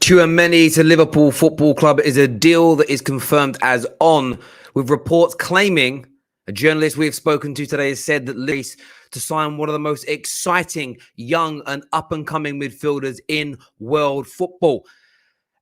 Tchouameni to Liverpool Football Club is a deal that is confirmed as on, with reports claiming, a journalist we have spoken to today has said that Liverpool to sign one of the most exciting young and up-and-coming midfielders in world football.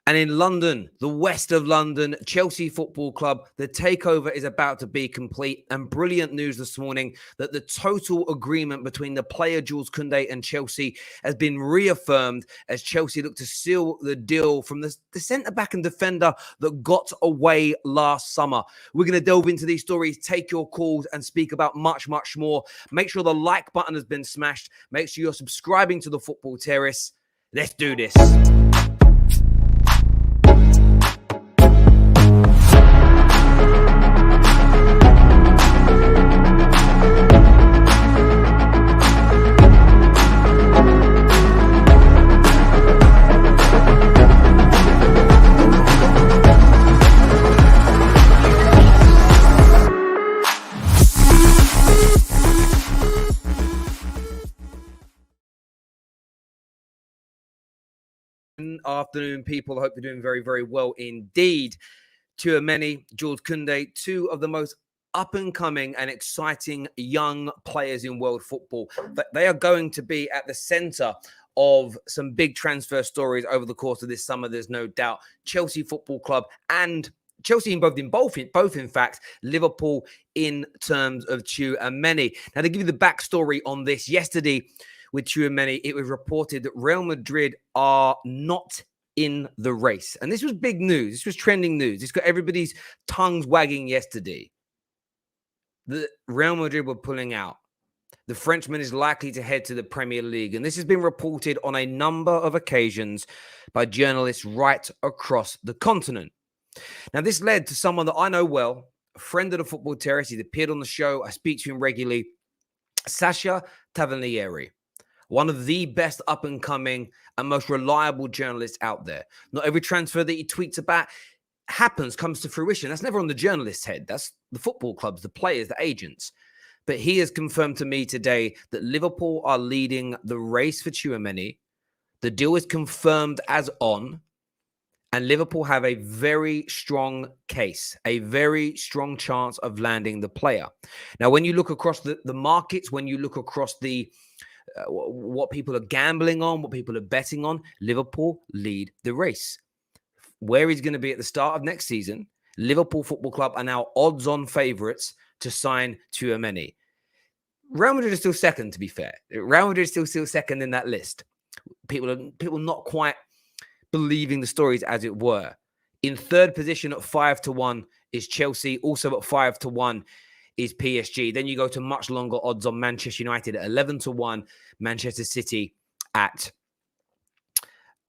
And in London, the west of London, Chelsea Football Club, the takeover is about to be complete. And brilliant news this morning that the total agreement between the player Jules Kounde and Chelsea has been reaffirmed as Chelsea look to seal the deal from the centre-back and defender that got away last summer. We're going to delve into these stories, take your calls, and speak about much, much more. Make sure the like button has been smashed. Make sure you're subscribing to the Football Terrace. Let's do this. Afternoon, people. I hope you're doing very, very well indeed. Tchouameni, Jules Kounde, two of the most up-and-coming and exciting young players in world football. They are going to be at the centre of some big transfer stories over the course of this summer, there's no doubt. Chelsea Football Club and Chelsea involved in both, in fact, Liverpool in terms of Tchouameni. Now, to give you the backstory on this, yesterday with Tchouameni, it was reported that Real Madrid are not in the race. And this was big news. This was trending news. This got everybody's tongues wagging yesterday. The Real Madrid were pulling out. The Frenchman is likely to head to the Premier League. And this has been reported on a number of occasions by journalists right across the continent. Now, this led to someone that I know well, a friend of the Football Terrace. He's appeared on the show. I speak to him regularly. Sacha Tavernieri, one of the best up-and-coming and most reliable journalists out there. Not every transfer that he tweets about comes to fruition. That's never on the journalist's head. That's the football clubs, the players, the agents. But he has confirmed to me today that Liverpool are leading the race for Tchouameni. The deal is confirmed as on. And Liverpool have a very strong case, a very strong chance of landing the player. Now, when you look across the markets, when you look across the what people are gambling on, what people are betting on, Liverpool lead the race. Where he's going to be at the start of next season, Liverpool Football Club are now odds-on favourites to sign Tchouameni. Real Madrid is still second, to be fair. Real Madrid is still second in that list. People not quite believing the stories, as it were. In third position at 5-1 is Chelsea. Also at 5-1 is PSG. Then you go to much longer odds on Manchester United at 11-1, Manchester City at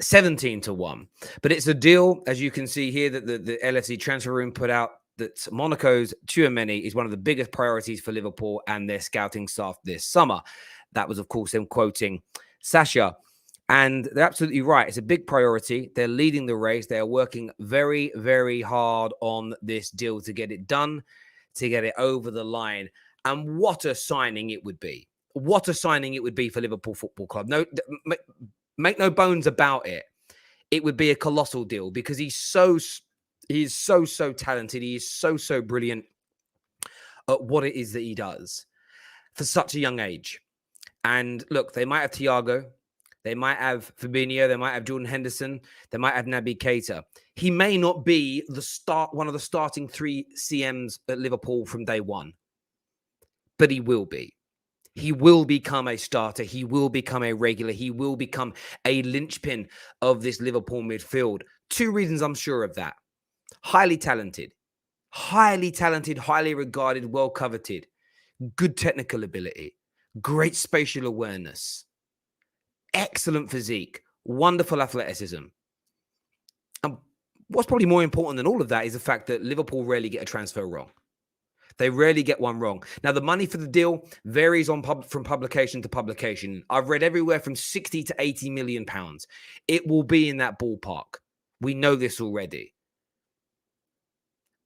17-1. But it's a deal, as you can see here, that the LFC transfer room put out, that Monaco's Tchouameni is one of the biggest priorities for Liverpool and their scouting staff this summer. That was, of course, them quoting Sacha. And they're absolutely right. It's a big priority. They're leading the race. They are working very, very hard on this deal to get it done, to get it over the line. And what a signing it would be. What a signing it would be for Liverpool Football Club. No, make no bones about it. It would be a colossal deal because he's so talented. He is so brilliant at what it is that he does for such a young age. And look, they might have Thiago. They might have Fabinho. They might have Jordan Henderson. They might have Naby Keita. He may not be one of the starting three CMs at Liverpool from day one, but he will be. He will become a starter. He will become a regular. He will become a linchpin of this Liverpool midfield. Two reasons I'm sure of that. Highly talented, highly regarded, well coveted, good technical ability, great spatial awareness, excellent physique, wonderful athleticism. And what's probably more important than all of that is the fact that Liverpool rarely get a transfer wrong. They rarely get one wrong. Now, the money for the deal varies from publication to publication. I've read everywhere from 60 to 80 million pounds. It will be in that ballpark. We know this already.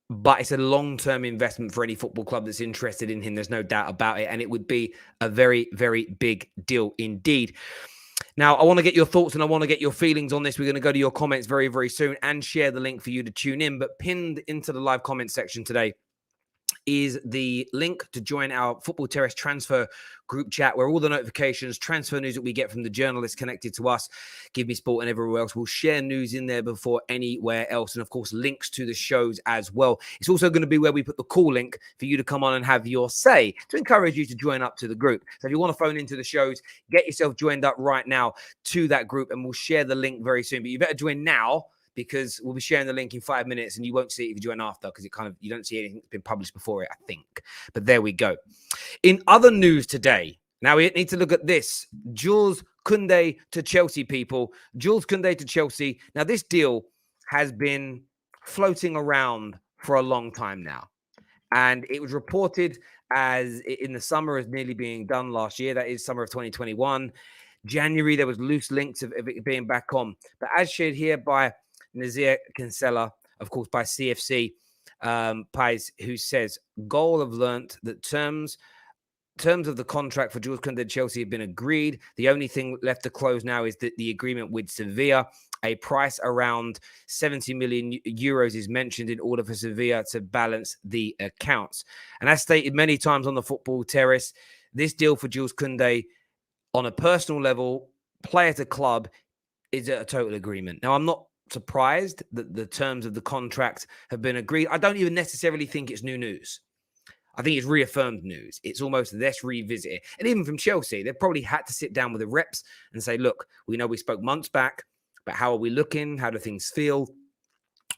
But it's a long-term investment for any football club that's interested in him. There's no doubt about it. And it would be a very, very big deal indeed. Now, I want to get your thoughts and I want to get your feelings on this. We're going to go to your comments very, very soon and share the link for you to tune in. But pinned into the live comment section today is the link to join our Football Terrace transfer group chat, where all the notifications, transfer news that we get from the journalists connected to us, Give Me Sport and everywhere else, we'll share news in there before anywhere else. And of course, links to the shows as well. It's also going to be where we put the call link for you to come on and have your say, to encourage you to join up to the group. So if you want to phone into the shows, get yourself joined up right now to that group, and we'll share the link very soon. But you better join now, because we'll be sharing the link in 5 minutes and you won't see it if you join after, because you don't see anything that's been published before it, I think. But there we go. In other news today, now we need to look at this. Jules Kounde to Chelsea, people. Jules Kounde to Chelsea. Now, this deal has been floating around for a long time now. And it was reported as in the summer as nearly being done last year. That is summer of 2021. January, there was loose links of it being back on. But as shared here by Nazir Kinsella, of course, by CFC Pais, who says, goal have learnt that terms of the contract for Jules Kounde Chelsea have been agreed. The only thing left to close now is that the agreement with Sevilla. A price around 70 million euros is mentioned in order for Sevilla to balance the accounts. And as stated many times on the Football Terrace, this deal for Jules Kounde, on a personal level, player to club, is a total agreement. Now, I'm not surprised that the terms of the contract have been agreed. I don't even necessarily think it's new news. I think it's reaffirmed news. It's almost, let's revisit it. And even from Chelsea, they've probably had to sit down with the reps and say, look, we know we spoke months back, but how are we looking? How do things feel?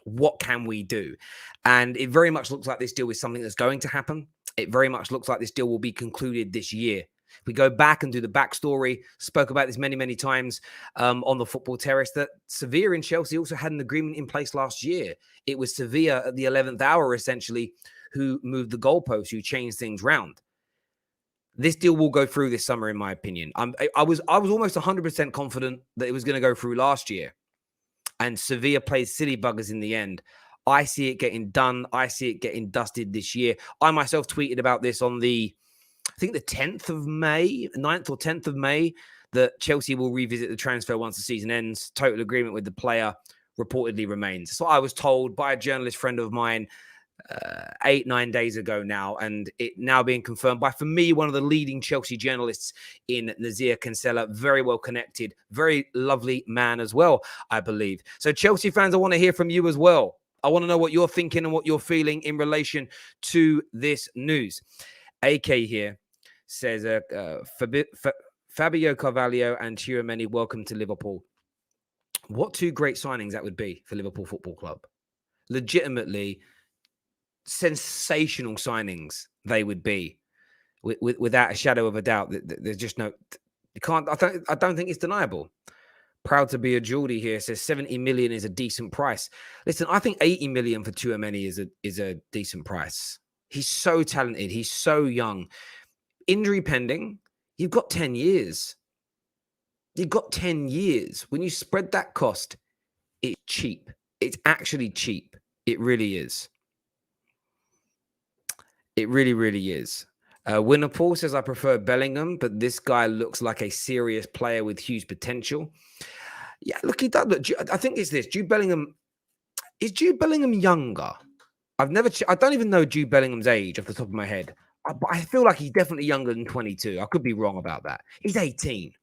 What can we do? And it very much looks like this deal is something that's going to happen. It very much looks like this deal will be concluded this year. If we go back and do the backstory, spoke about this many, many times on the Football Terrace, that Sevilla and Chelsea also had an agreement in place last year. It was Sevilla at the 11th hour, essentially, who moved the goalposts, who changed things round. This deal will go through this summer, in my opinion. I was almost 100% confident that it was going to go through last year. And Sevilla played silly buggers in the end. I see it getting done. I see it getting dusted this year. I myself tweeted about this on I think the 10th of May, 9th or 10th of May, that Chelsea will revisit the transfer once the season ends. Total agreement with the player reportedly remains. So I was told by a journalist friend of mine 8-9 days ago now, and it now being confirmed by, for me, one of the leading Chelsea journalists in Nazir Kinsella. Very well connected, very lovely man as well, I believe. So Chelsea fans, I want to hear from you as well. I want to know what you're thinking and what you're feeling in relation to this news. AK here says, Fabio Carvalho and Tchouameni, welcome to Liverpool. What two great signings that would be for Liverpool Football Club. Legitimately sensational signings they would be, without a shadow of a doubt. There's just no, you can't, I don't think it's deniable. Proud to be a Geordie here says 70 million is a decent price. Listen, I think 80 million for Tchouameni is a decent price. He's so talented. He's so young. Injury pending. You've got 10 years. You've got 10 years. When you spread that cost, it's cheap. It's actually cheap. It really is. It really, really is. Winner Paul says, I prefer Bellingham, but this guy looks like a serious player with huge potential. Yeah, look, he does. Look, I think it's this. Jude Bellingham. Is Jude Bellingham younger? I don't even know Jude Bellingham's age off the top of my head. But I feel like he's definitely younger than 22. I could be wrong about that. He's 18.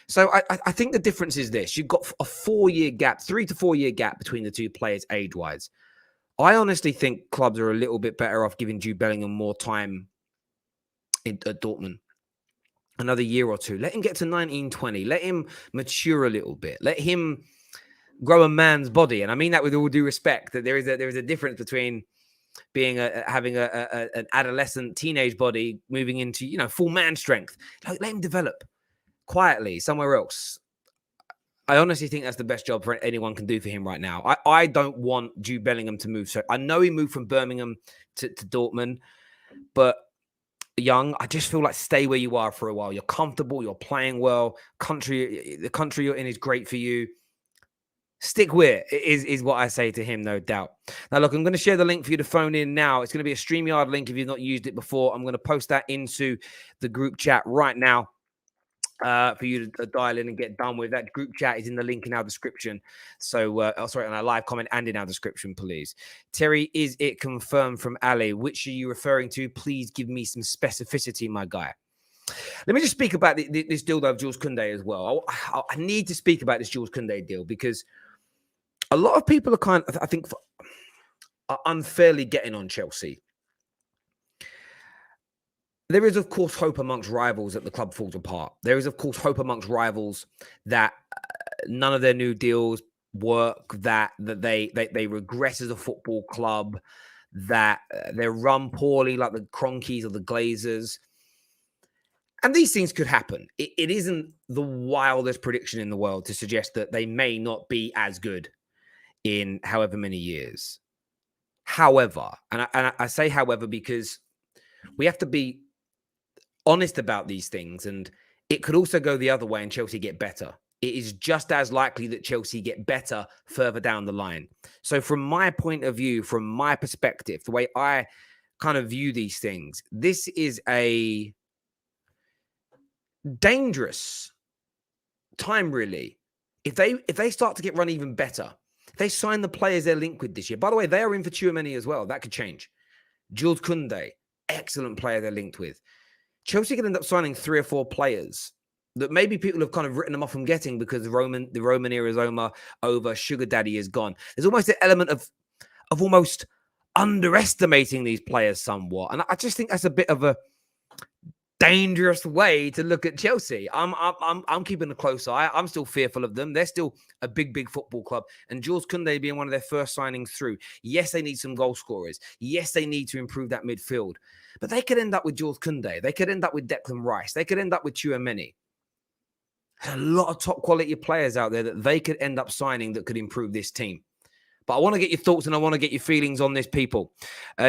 So I think the difference is this. You've got a 4-year gap, 3 to 4 year gap between the two players age-wise. I honestly think clubs are a little bit better off giving Jude Bellingham more time at Dortmund. Another year or two. Let him get to 19, 20. Let him mature a little bit. Let him grow a man's body. And I mean that with all due respect, that there is a difference between being having an adolescent teenage body moving into, full man strength. Let him develop quietly somewhere else. I honestly think that's the best job for anyone can do for him right now. I don't want Jude Bellingham to move. So I know he moved from Birmingham to Dortmund, but young, I just feel like stay where you are for a while. You're comfortable. You're playing well. The country you're in is great for you. Stick with it is what I say to him, no doubt. Now, look, I'm going to share the link for you to phone in now. It's going to be a StreamYard link if you've not used it before. I'm going to post that into the group chat right now. for you to dial in and get done with. That group chat is in the link in our description. So, on our live comment and in our description, please. Terry, is it confirmed from Ali? Which are you referring to? Please give me some specificity, my guy. Let me just speak about this deal of Jules Kounde as well. I need to speak about this Jules Kounde deal because a lot of people are are unfairly getting on Chelsea. There is, of course, hope amongst rivals that the club falls apart. There is, of course, hope amongst rivals that none of their new deals work, that they regress as a football club, that they're run poorly like the Cronkies or the Glazers. And these things could happen. It isn't the wildest prediction in the world to suggest that they may not be as good in however many years. However, and I say however because we have to be honest about these things, and it could also go the other way and Chelsea get better. It is just as likely that Chelsea get better further down the line. So from my point of view, from my perspective, the way I kind of view these things, this is a dangerous time, really. If they start to get run even better, if they sign the players they're linked with this year. By the way, they are in for Tchouameni as well. That could change. Jules Kounde, excellent player they're linked with. Chelsea could end up signing 3 or 4 players that maybe people have kind of written them off from getting because the Roman era is over, Sugar Daddy is gone. There's almost an element of almost underestimating these players somewhat. And I just think that's a bit of a dangerous way to look at Chelsea. I'm keeping a close eye. I'm still fearful of them. They're still a big football club. And Jules Kounde being one of their first signings through. Yes, they need some goal scorers. Yes, they need to improve that midfield. But they could end up with Jules Kounde. They could end up with Declan Rice. They could end up with Tchouameni. There's a lot of top quality players out there that they could end up signing that could improve this team. But I want to get your thoughts and I want to get your feelings on this, people.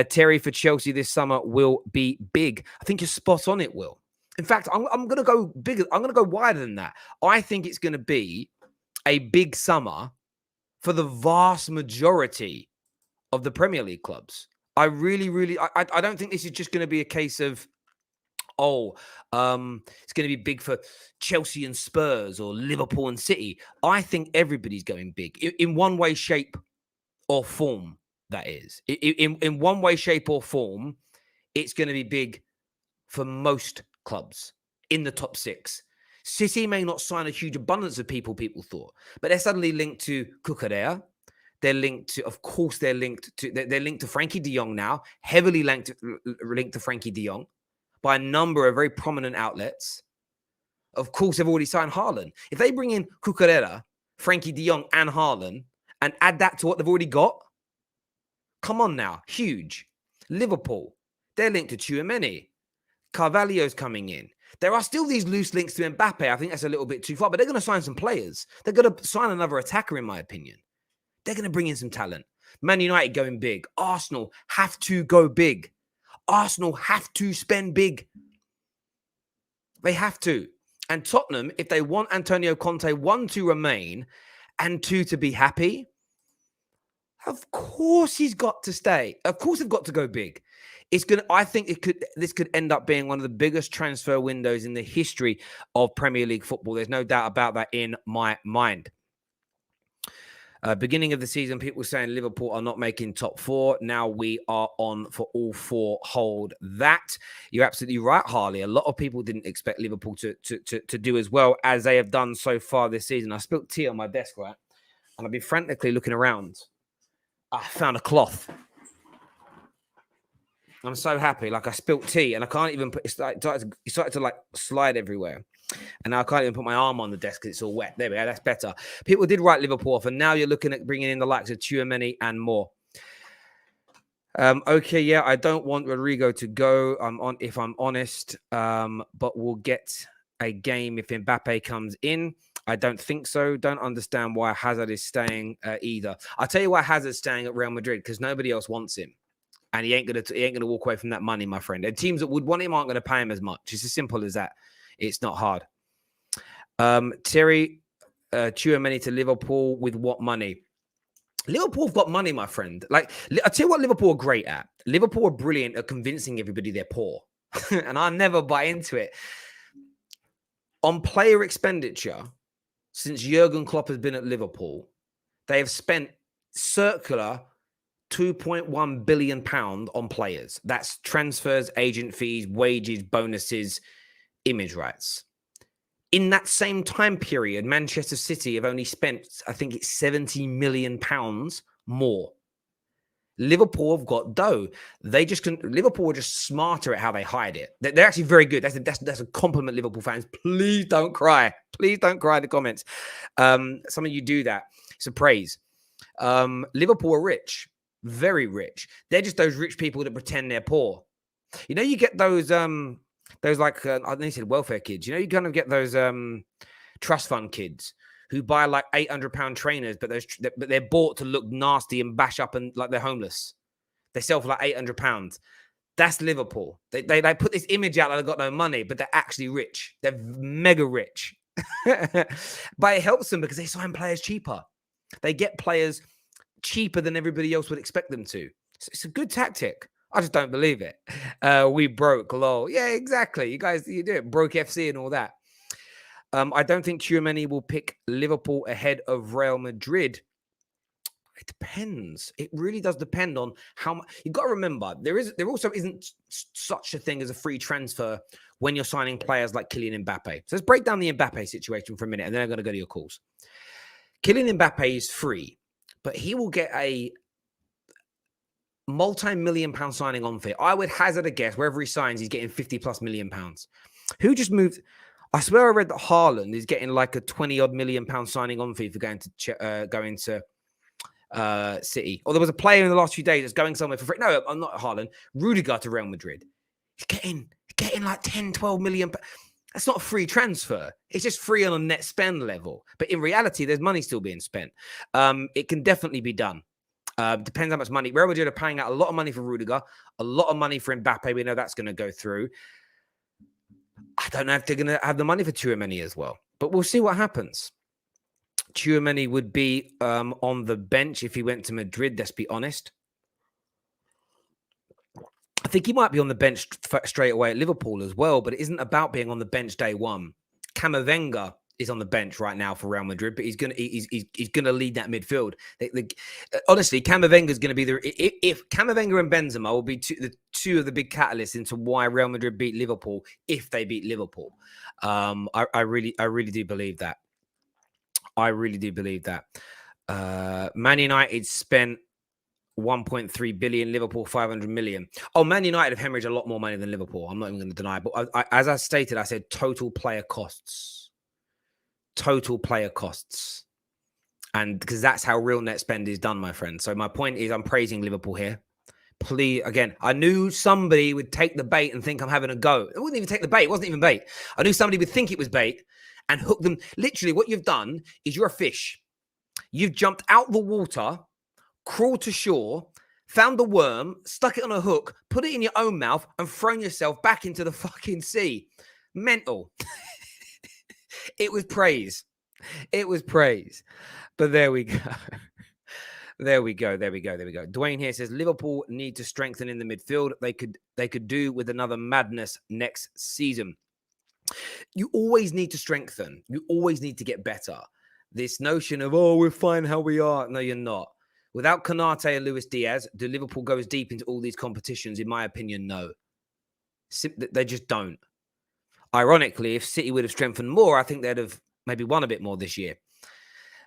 Terry, for Chelsea this summer will be big. I think you're spot on, it will. In fact, I'm going to go bigger. I'm going to go wider than that. I think it's going to be a big summer for the vast majority of the Premier League clubs. I really, I don't think this is just going to be a case of, it's going to be big for Chelsea and Spurs or Liverpool and City. I think everybody's going big in one way, shape, or form. That is, in one way, shape, or form, it's going to be big for most clubs in the top 6. City may not sign a huge abundance of people thought, but they're suddenly linked to Cucurella. They're linked to, of course, they're linked to Frankie de Jong now, heavily linked to Frankie de Jong by a number of very prominent outlets. Of course, they've already signed Haaland. If they bring in Cucurella, Frankie de Jong, and Haaland, and add that to what they've already got, come on now, huge. Liverpool, they're linked to Tchouameni. Carvalho's coming in. There are still these loose links to Mbappe. I think that's a little bit too far, but they're going to sign some players. They're going to sign another attacker, in my opinion. They're going to bring in some talent. Man United going big. Arsenal have to go big. Arsenal have to spend big. They have to. And Tottenham, if they want Antonio Conte, 1, to remain, and 2, to be happy, of course he's got to stay. Of course they've got to go big. I think this could end up being one of the biggest transfer windows in the history of Premier League football. There's no doubt about that in my mind. Beginning of the season, people were saying Liverpool are not making top 4. Now we are on for all 4. Hold that. You're absolutely right, Harley. A lot of people didn't expect Liverpool to do as well as they have done so far this season. I spilled tea on my desk, right? And I've been frantically looking around. I found a cloth. I'm so happy. Like, I spilt tea and I can't even put it. Started to like slide everywhere. And now I can't even put my arm on the desk because it's all wet. There we go. That's better. People did write Liverpool off, and now you're looking at bringing in the likes of Tchouameni and more. Okay, yeah, I don't want Rodrigo to go. If I'm honest, but we'll get a game if Mbappe comes in. I don't think so. Don't understand why Hazard is staying either. I'll tell you why Hazard's staying at Real Madrid, because nobody else wants him. And he ain't gonna walk away from that money, my friend. And teams that would want him aren't going to pay him as much. It's as simple as that. It's not hard. Terry, Tchouameni to Liverpool with what money? Liverpool have got money, my friend. Like, I tell you what Liverpool are great at. Liverpool are brilliant at convincing everybody they're poor. And I never buy into it. On player expenditure, since Jurgen Klopp has been at Liverpool, they have spent circular £2.1 billion on players. That's transfers, agent fees, wages, bonuses, image rights. In that same time period, Manchester City have only spent, I think it's £70 million more. Liverpool have got dough. Liverpool are just smarter at how they hide it. They're actually very good. That's a compliment, Liverpool fans. Please don't cry. Please don't cry in the comments. Some of you do that. It's a praise. Liverpool are rich, very rich. They're just those rich people that pretend they're poor. You know, you get those like I think said welfare kids. You know, you kind of get those trust fund kids who buy like £800 trainers, but they're bought to look nasty and bash up and like they're homeless. They sell for like £800. That's Liverpool. They put this image out that they've got no money, but they're actually rich. They're mega rich. But it helps them because they sign players cheaper. They get players cheaper than everybody else would expect them to. So it's a good tactic. I just don't believe it. We broke, lol. Yeah, exactly. You do it. Broke FC and all that. I don't think Tchouameni will pick Liverpool ahead of Real Madrid. It depends. It really does depend on how much. You've got to remember, there also isn't such a thing as a free transfer when you're signing players like Kylian Mbappe. So let's break down the Mbappe situation for a minute, and then I'm going to go to your calls. Kylian Mbappe is free, but he will get a multi-million-pound signing on fee. I would hazard a guess, wherever he signs, he's getting 50+ million pounds. Who just moved? I swear I read that Haaland is getting like a 20-odd million pound signing on fee for going to City. Or there was a player in the last few days that's going somewhere for free. No, I'm not Haaland. Rudiger to Real Madrid. He's getting like 10, 12 million. That's not a free transfer. It's just free on a net spend level. But in reality, there's money still being spent. It can definitely be done. Depends how much money. Real Madrid are paying out a lot of money for Rudiger, a lot of money for Mbappe. We know that's going to go through. I don't know if they're going to have the money for Tchouameni as well, but we'll see what happens. Tchouameni would be on the bench if he went to Madrid, let's be honest. I think he might be on the bench straight away at Liverpool as well, but it isn't about being on the bench day one. Camavinga is on the bench right now for Real Madrid, but he's gonna lead that midfield. Honestly, Camavinga is going to be if Camavinga and Benzema will be two of the big catalysts into why Real Madrid beat Liverpool if they beat Liverpool. I really do believe that. I really do believe that. Man United spent 1.3 billion, Liverpool 500 million. Oh, Man United have hemorrhaged a lot more money than Liverpool. I'm not even going to deny. But as I stated, I said total player costs. Total player costs. And because that's how real net spend is done, my friend. So my point is I'm praising Liverpool here. Please, again, I knew somebody would take the bait and think I'm having a go. It wouldn't even take the bait. It wasn't even bait. I knew somebody would think it was bait and hook them. Literally, what you've done is you're a fish. You've jumped out the water, crawled to shore, found the worm, stuck it on a hook, put it in your own mouth, and thrown yourself back into the fucking sea. Mental. It was praise. It was praise. But there we go. There we go. Dwayne here says Liverpool need to strengthen in the midfield. They could do with another madness next season. You always need to strengthen. You always need to get better. This notion of, oh, we're fine how we are. No, you're not. Without Konate and Luis Diaz, do Liverpool go as deep into all these competitions? In my opinion, no. They just don't. Ironically, if City would have strengthened more, I think they'd have maybe won a bit more this year.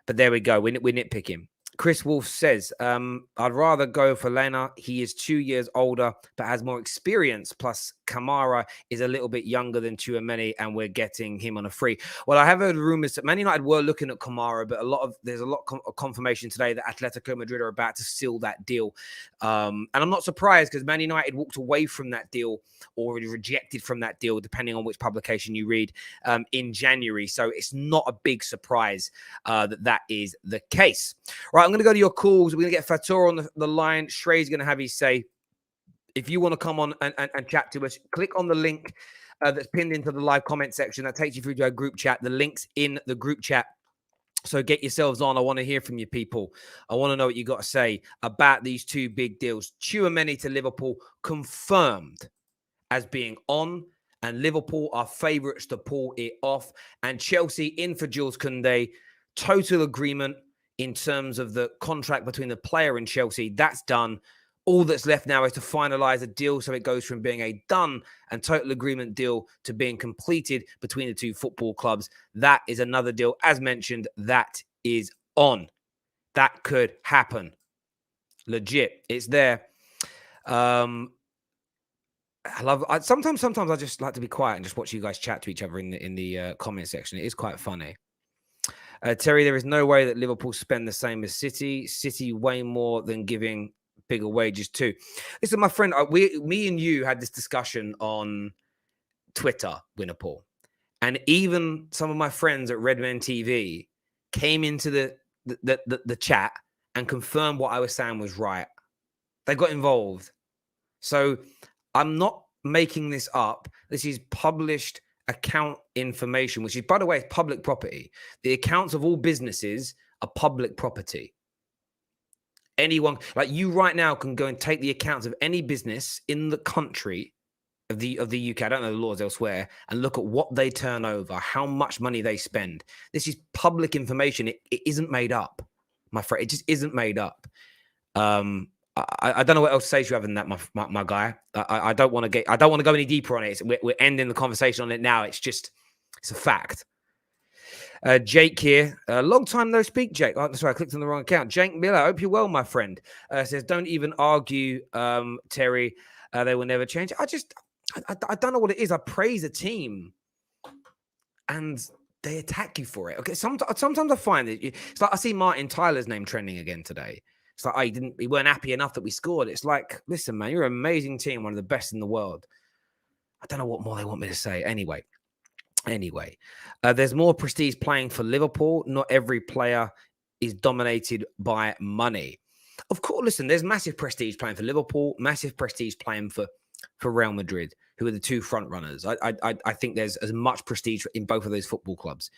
But there we go. We're nitpicking. Chris Wolf says, I'd rather go for Lena. He is 2 years older, but has more experience. Plus, Kamara is a little bit younger than Tchouameni, and we're getting him on a free. Well, I have heard rumors that Man United were looking at Kamara, but there's a lot of confirmation today that Atletico Madrid are about to seal that deal. And I'm not surprised because Man United walked away from that deal or rejected from that deal, depending on which publication you read, in January. So it's not a big surprise that is the case. Right, I'm going to go to your calls. We're going to get Fator on the line. Shrey's going to have his say. If you want to come on and chat to us, click on the link that's pinned into the live comment section. That takes you through to our group chat. The link's in the group chat. So get yourselves on. I want to hear from you people. I want to know what you got to say about these two big deals. Tchouameni to Liverpool confirmed as being on and Liverpool are favourites to pull it off. And Chelsea in for Jules Kounde. Total agreement in terms of the contract between the player and Chelsea. That's done. All that's left now is to finalise a deal so it goes from being a done and total agreement deal to being completed between the two football clubs. That is another deal. As mentioned, that is on. That could happen. Legit. It's there. Sometimes I just like to be quiet and just watch you guys chat to each other in the comment section. It is quite funny. Terry, there is no way that Liverpool spend the same as City. City way more than giving bigger wages too. Listen, my friend, me and you had this discussion on Twitter, Winnerpool, and even some of my friends at Redmen TV came into the chat and confirmed what I was saying was right. They got involved. So I'm not making this up. This is published account information, which is, by the way, public property. The accounts of all businesses are public property. Anyone, like you right now, can go and take the accounts of any business in the country of the UK, I don't know the laws elsewhere, and look at what they turn over, how much money they spend. This is public information. It isn't made up, my friend. It just isn't made up. I don't know what else to say to you other than that, my guy. I don't want to go any deeper on it. We're ending the conversation on it now. It's a fact. Jake here. Long time no speak, Jake. Oh, sorry, I clicked on the wrong account. Jake Miller, I hope you're well, my friend. Says, don't even argue, Terry. They will never change. I don't know what it is. I praise a team and they attack you for it. Okay, sometimes I find it. It's like I see Martin Tyler's name trending again today. It's like, he weren't happy enough that we scored. It's like, listen, man, you're an amazing team, one of the best in the world. I don't know what more they want me to say. Anyway, there's more prestige playing for Liverpool. Not every player is dominated by money. Of course, listen, there's massive prestige playing for Liverpool, massive prestige playing for Real Madrid, who are the two front runners. I think there's as much prestige in both of those football clubs.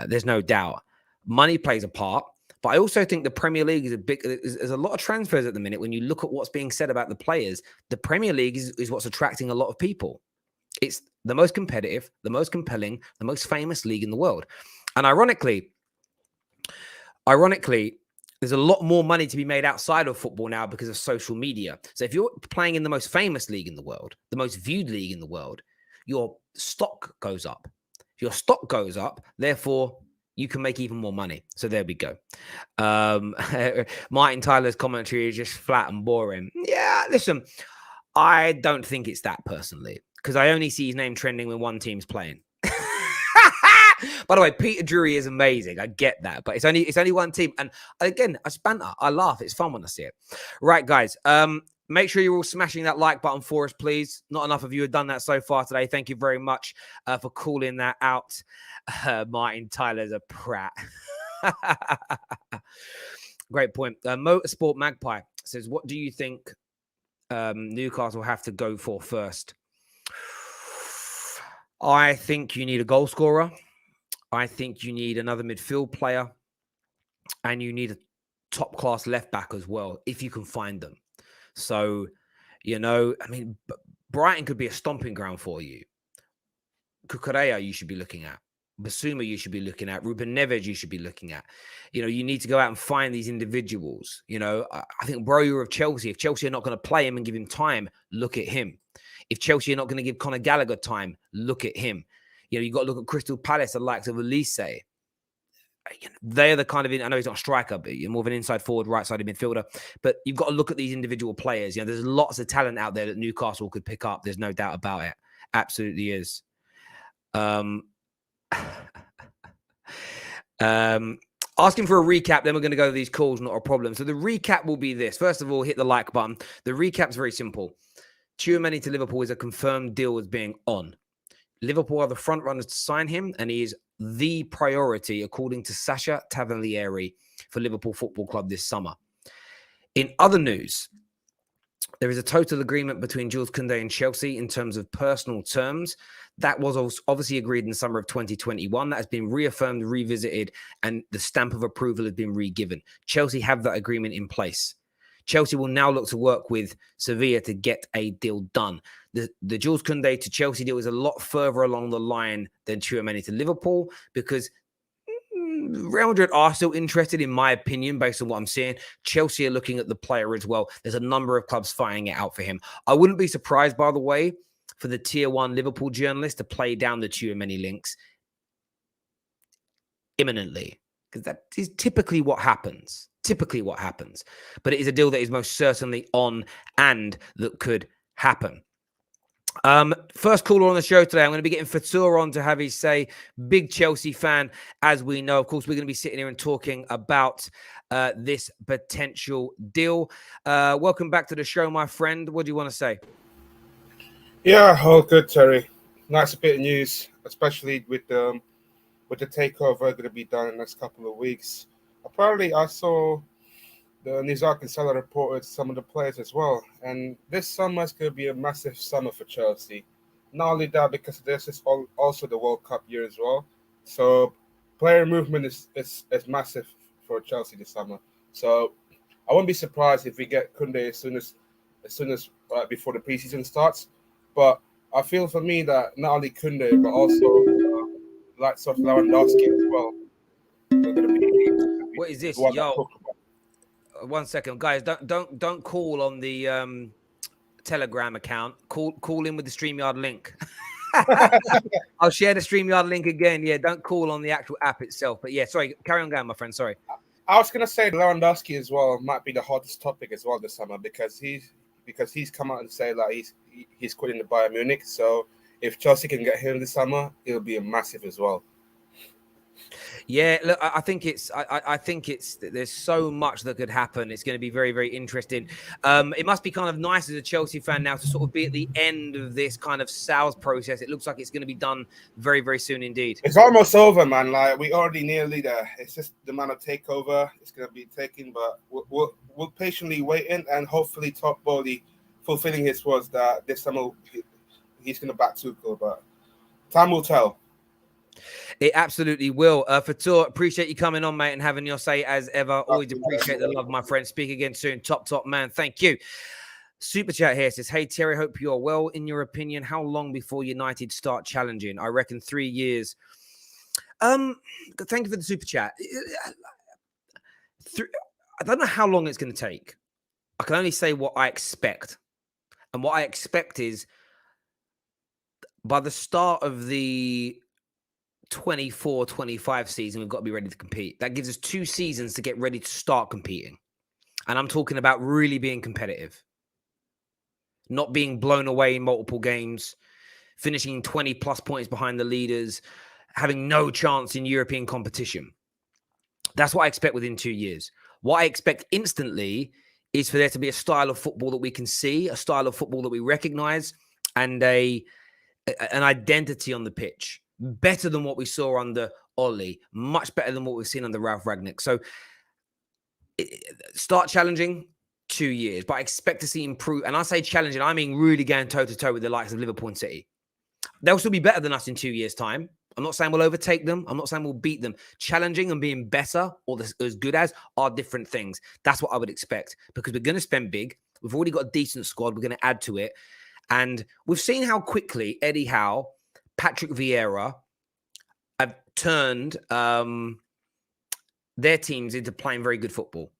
There's no doubt. Money plays a part. But I also think the Premier League there's a lot of transfers at the minute. When you look at what's being said about the players, the Premier League is what's attracting a lot of people. It's the most competitive, the most compelling, the most famous league in the world. And ironically, there's a lot more money to be made outside of football now because of social media. So if you're playing in the most famous league in the world, the most viewed league in the world, your stock goes up. If your stock goes up, therefore, you can make even more money. So there we go. Martin Tyler's commentary is just flat and boring. Yeah, listen, I don't think it's that personally, because I only see his name trending when one team's playing. By the way, Peter Drury is amazing. I get that, but it's only one team. And again, I banter. I laugh. It's fun when I see it. Right, guys. Make sure you're all smashing that like button for us, please. Not enough of you have done that so far today. Thank you very much for calling that out. Martin Tyler's a prat. Great point. Motorsport Magpie says, what do you think Newcastle have to go for first? I think you need a goal scorer. I think you need another midfield player. And you need a top-class left-back as well, if you can find them. So, Brighton could be a stomping ground for you. Cucurella, you should be looking at. Basuma, you should be looking at. Ruben Neves, you should be looking at. You need to go out and find these individuals. I think Broja of Chelsea, if Chelsea are not going to play him and give him time, look at him. If Chelsea are not going to give Conor Gallagher time, look at him. You've got to look at Crystal Palace, the likes of Elise. They're the kind of, I know he's not a striker, but you're more of an inside forward, right-sided midfielder. But you've got to look at these individual players. There's lots of talent out there that Newcastle could pick up. There's no doubt about it. Absolutely is. Asking for a recap, then we're going to go to these calls, not a problem. So the recap will be this. First of all, hit the like button. The recap's very simple. Tchouameni to Liverpool is a confirmed deal as being on. Liverpool are the front runners to sign him, and he is the priority, according to Sasha Tavolieri, for Liverpool Football Club this summer. In other news, there is a total agreement between Jules Kounde and Chelsea in terms of personal terms. That was obviously agreed in the summer of 2021. That has been reaffirmed, revisited, and the stamp of approval has been re-given. Chelsea have that agreement in place. Chelsea will now look to work with Sevilla to get a deal done. The Jules Kounde to Chelsea deal is a lot further along the line than Tchouameni to Liverpool, because Real Madrid are still interested, in my opinion, based on what I'm seeing. Chelsea are looking at the player as well. There's a number of clubs fighting it out for him. I wouldn't be surprised, by the way, for the Tier 1 Liverpool journalist to play down the Tchouameni links imminently, because that is typically what happens. But it is a deal that is most certainly on and that could happen. First caller on the show today, I'm going to be getting Fatur on to have his say. Big Chelsea fan, as we know. Of course, we're going to be sitting here and talking about this potential deal. Welcome back to the show, my friend. What do you want to say? Yeah, all good, Terry. Nice bit of news, especially with the takeover going to be done in the next couple of weeks. Apparently, I saw the Nizar Kinsella reported some of the players as well. And this summer is going to be a massive summer for Chelsea. Not only that, because this is also the World Cup year as well. So player movement is massive for Chelsea this summer. So I won't be surprised if we get Kounde as soon as before the preseason starts. But I feel for me that not only Kounde, but also likes of Lewandowski as well. What is this? Yo. One second, guys. Don't call on the Telegram account. Call in with the StreamYard link. I'll share the StreamYard link again. Yeah, don't call on the actual app itself. But yeah, sorry. Carry on going, my friend. Sorry. I was gonna say Lewandowski as well might be the hottest topic as well this summer, because he's come out and say that he's quitting the Bayern Munich. So if Chelsea can get him this summer, it'll be a massive as well. Yeah, look, I think it's there's so much that could happen. It's going to be very, very interesting. It must be kind of nice as a Chelsea fan now to sort of be at the end of this kind of sales process. It looks like it's going to be done very, very soon indeed. It's almost over, man. Like, we already nearly there. It's just the amount of takeover it's going to be taken, but we'll patiently wait in, and hopefully Top Bowley fulfilling his words that this summer he's going to back Tuchel, but time will tell. It absolutely will. Fatur, appreciate you coming on, mate, and having your say as ever. Always appreciate the love, my friend. Speak again soon. Top man. Thank you. Super chat here says, hey, Terry, hope you're well. In your opinion, how long before United start challenging? I reckon 3 years. Thank you for the super chat. I don't know how long it's going to take. I can only say what I expect. And what I expect is by the start of the 24-25 season, we've got to be ready to compete. That gives us 2 seasons to get ready to start competing. And I'm talking about really being competitive. Not being blown away in multiple games, finishing 20 plus points behind the leaders, having no chance in European competition. That's what I expect within 2 years. What I expect instantly is for there to be a style of football that we can see, a style of football that we recognize, and an identity on the pitch. Better than what we saw under Ollie, much better than what we've seen under Ralph Rangnick. So start challenging 2 years, but I expect to see improve. And I say challenging, I mean really going toe-to-toe with the likes of Liverpool and City. They'll still be better than us in 2 years' time. I'm not saying we'll overtake them. I'm not saying we'll beat them. Challenging and being better or as good as are different things. That's what I would expect, because we're going to spend big. We've already got a decent squad. We're going to add to it. And we've seen how quickly Eddie Howe, Patrick Vieira have turned their teams into playing very good football.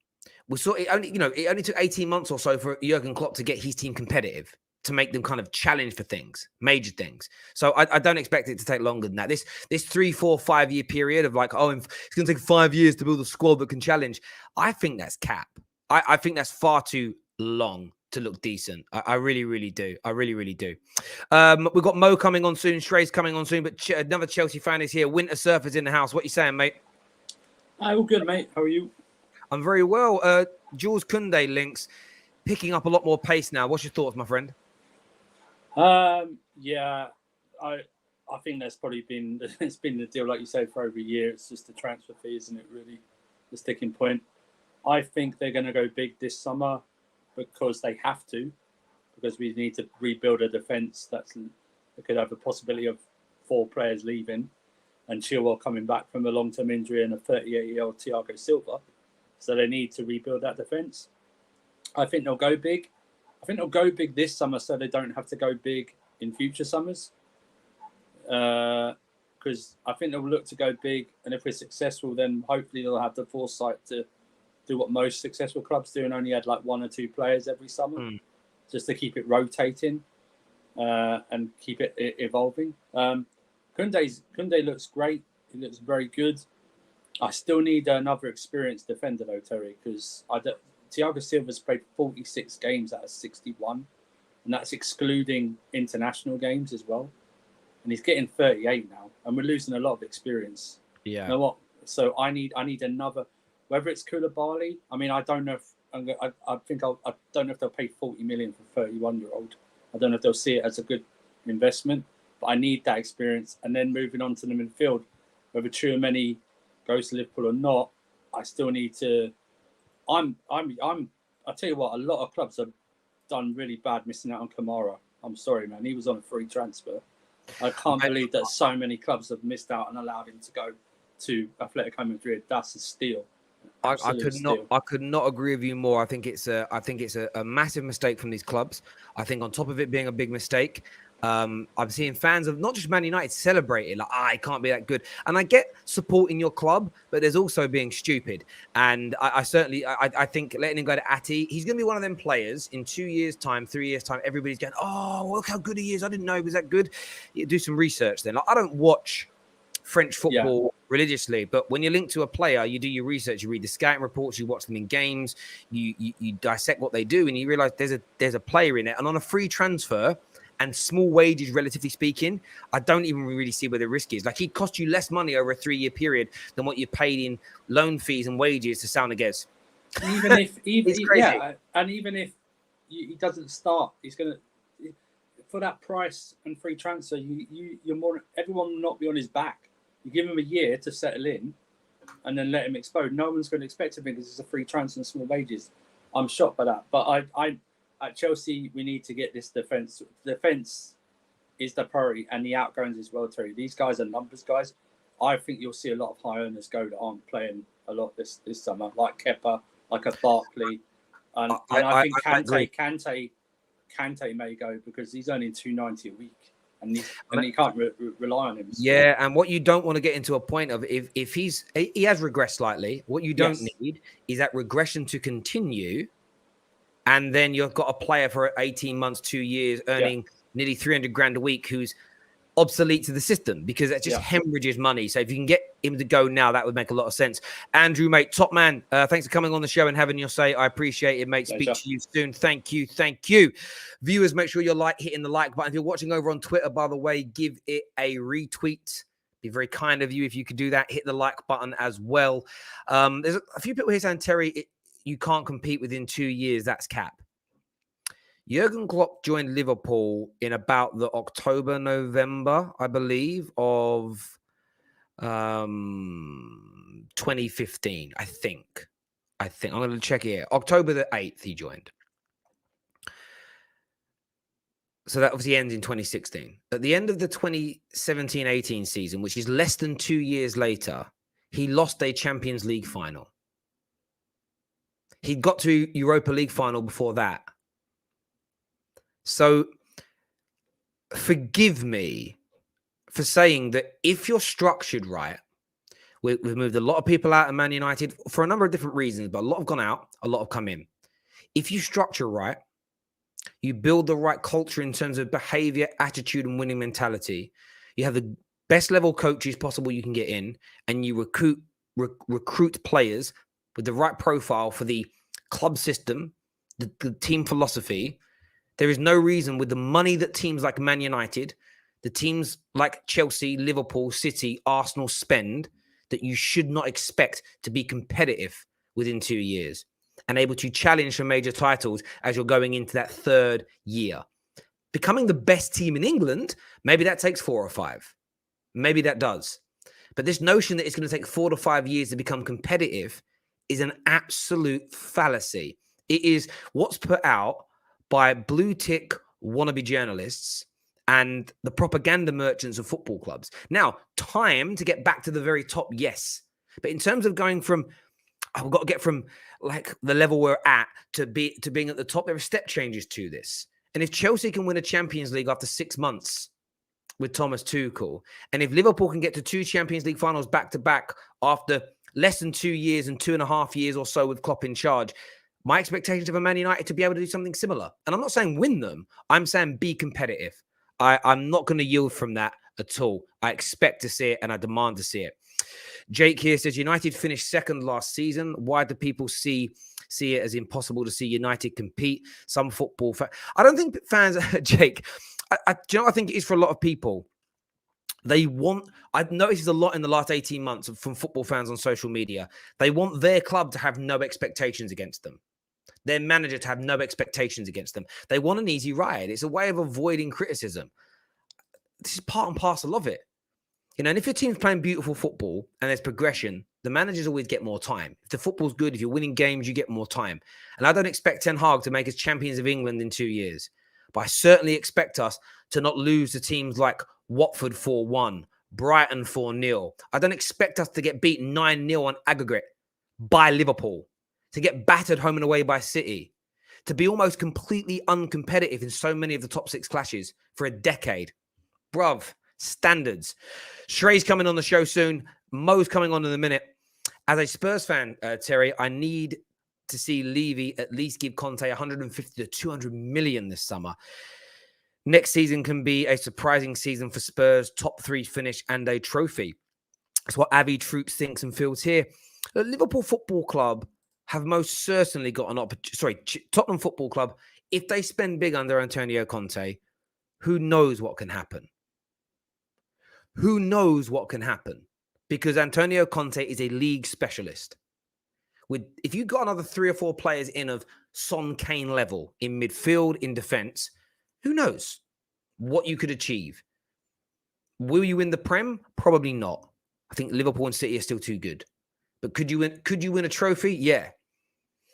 We saw it only took 18 months or so for Jurgen Klopp to get his team competitive, to make them kind of challenge for things, major things. So I don't expect it to take longer than that. This 3, 4, 5 year period of like, it's going to take 5 years to build a squad that can challenge. I think that's cap. I think that's far too long to look decent. I really, really do. I really, really do. We've got Mo coming on soon. Shrey's coming on soon, but another Chelsea fan is here. Winter Surfer's in the house. What are you saying, mate? All good, mate. How are you? I'm very well. Jules Kounde links picking up a lot more pace now. What's your thoughts, my friend? Yeah, I think that's probably been the deal, like you say, for over a year. It's just the transfer fee, isn't it? Really, the sticking point. I think they're going to go big this summer because they have to, because we need to rebuild a defence that could have a possibility of 4 players leaving, and Chilwell coming back from a long-term injury, and a 38-year-old Thiago Silva. So they need to rebuild that defence. I think they'll go big. I think they'll go big this summer so they don't have to go big in future summers. Because I think they'll look to go big, and if we're successful, then hopefully they'll have the foresight to do what most successful clubs do and only add like 1 or 2 players every summer, just to keep it rotating and keep it evolving. Kounde looks great. He looks very good. I still need another experienced defender though, Terry, because Thiago Silva's played 46 games out of 61, and that's excluding international games as well. And he's getting 38 now, and we're losing a lot of experience. Yeah. You know what? So I need another, whether it's Koulibaly. I mean, I don't know if I don't know if they'll pay 40 million for a 31-year-old. I don't know if they'll see it as a good investment, but I need that experience. And then moving on to the midfield, whether Tchouameni goes to Liverpool or not, I still need to. I tell you what, a lot of clubs have done really bad missing out on Kamara. I'm sorry, man. He was on a free transfer. I can't believe that so many clubs have missed out and allowed him to go to Atletico Madrid. That's a steal. I could not agree with you more. I think it's a massive mistake from these clubs. I think on top of it being a big mistake, I'm seeing fans of not just Man United celebrating like, it can't be that good. And I get supporting your club, but there's also being stupid. And I certainly think letting him go to Ati, he's going to be one of them players in 2 years' time, 3 years' time. Everybody's going, oh, look how good he is. I didn't know he was that good. You do some research then. Like, I don't watch French football religiously, but when you're linked to a player, you do your research, you read the scouting reports, you watch them in games, you dissect what they do, and you realize there's a player in it. And on a free transfer and small wages, relatively speaking, I don't even really see where the risk is. Like, he'd cost you less money over a 3-year period than what you paid in loan fees and wages to Sao Niguez. Even if he doesn't start, he's gonna, for that price and free transfer, everyone will not be on his back. You give him a year to settle in and then let him explode. No one's going to expect him because it's a free transfer and small wages. I'm shocked by that. But I at Chelsea, we need to get this defence. Defence is the priority, and the outgoings as well, Terry. These guys are numbers guys. I think you'll see a lot of high earners go that aren't playing a lot this summer, like Kepa, like a Barkley. And I think Kante may go because he's earning $290 a week. And he can't rely on him. Yeah, and what you don't want to get into a point of if he has regressed slightly, what you don't need is that regression to continue, and then you've got a player for 18 months, 2 years, earning nearly 300 grand a week who's obsolete to the system, because that just hemorrhages money. So if you can get him to go now, that would make a lot of sense. Andrew, mate, top man, thanks for coming on the show and having your say. I appreciate it, mate. Speak to you soon. Thank you. Viewers, make sure you're hitting the like button. If you're watching over on Twitter, by the way, give it a retweet. Be very kind of you if you could do that. Hit the like button as well. There's a few people here saying, Terry, you can't compete within 2 years. That's cap. Jurgen Klopp joined Liverpool in about the October, November, I believe, of 2015, I think. I'm going to check here. October the 8th, he joined. So that obviously ends in 2016. At the end of the 2017-18 season, which is less than 2 years later, he lost a Champions League final. He'd got to Europa League final before that. So forgive me for saying that if you're structured right, we've moved a lot of people out of Man United for a number of different reasons, but a lot have gone out, a lot have come in. If you structure right, you build the right culture in terms of behavior, attitude, and winning mentality, you have the best level coaches possible you can get in, and you recruit players with the right profile for the club system, the team philosophy. There is no reason with the money that teams like Man United, the teams like Chelsea, Liverpool, City, Arsenal spend, that you should not expect to be competitive within 2 years and able to challenge for major titles as you're going into that third year. Becoming the best team in England, maybe that takes 4 or 5. Maybe that does. But this notion that it's going to take 4 to 5 years to become competitive is an absolute fallacy. It is what's put out by blue tick wannabe journalists and the propaganda merchants of football clubs. Now, time to get back to the very top, yes. But in terms of going from I've got to get from like the level we're at to being at the top. There are step changes to this. And if Chelsea can win a Champions League after 6 months with Thomas Tuchel, and if Liverpool can get to 2 Champions League finals back to back after less than 2 years and 2.5 years or so with Klopp in charge, my expectations of a Man United to be able to do something similar. And I'm not saying win them. I'm saying be competitive. I'm not going to yield from that at all. I expect to see it and I demand to see it. Jake here says United finished second last season. Why do people see it as impossible to see United compete? Some football I don't think fans, Jake, do you know what I think it is for a lot of people? I've noticed a lot in the last 18 months from football fans on social media. They want their club to have no expectations against them. Their manager to have no expectations against them. They want an easy ride. It's a way of avoiding criticism. This is part and parcel of it. You know, and if your team's playing beautiful football and there's progression, the managers always get more time. If the football's good, if you're winning games, you get more time. And I don't expect Ten Hag to make us champions of England in 2 years. But I certainly expect us to not lose to teams like Watford 4-1, Brighton 4-0. I don't expect us to get beaten 9-0 on aggregate by Liverpool, to get battered home and away by City, to be almost completely uncompetitive in so many of the top 6 clashes for a decade. Bruv, standards. Shrey's coming on the show soon. Mo's coming on in a minute. As a Spurs fan, Terry, I need to see Levy at least give Conte 150 to 200 million this summer. Next season can be a surprising season for Spurs, top 3 finish and a trophy. That's what Avi Troops thinks and feels here. The Liverpool Football Club have most certainly got an opportunity. Tottenham Football Club, if they spend big under Antonio Conte, who knows what can happen? Who knows what can happen? Because Antonio Conte is a league specialist. If you got another 3 or 4 players in of Son Kane level in midfield, in defense, who knows what you could achieve? Will you win the Prem? Probably not. I think Liverpool and City are still too good. But could you win a trophy? Yeah.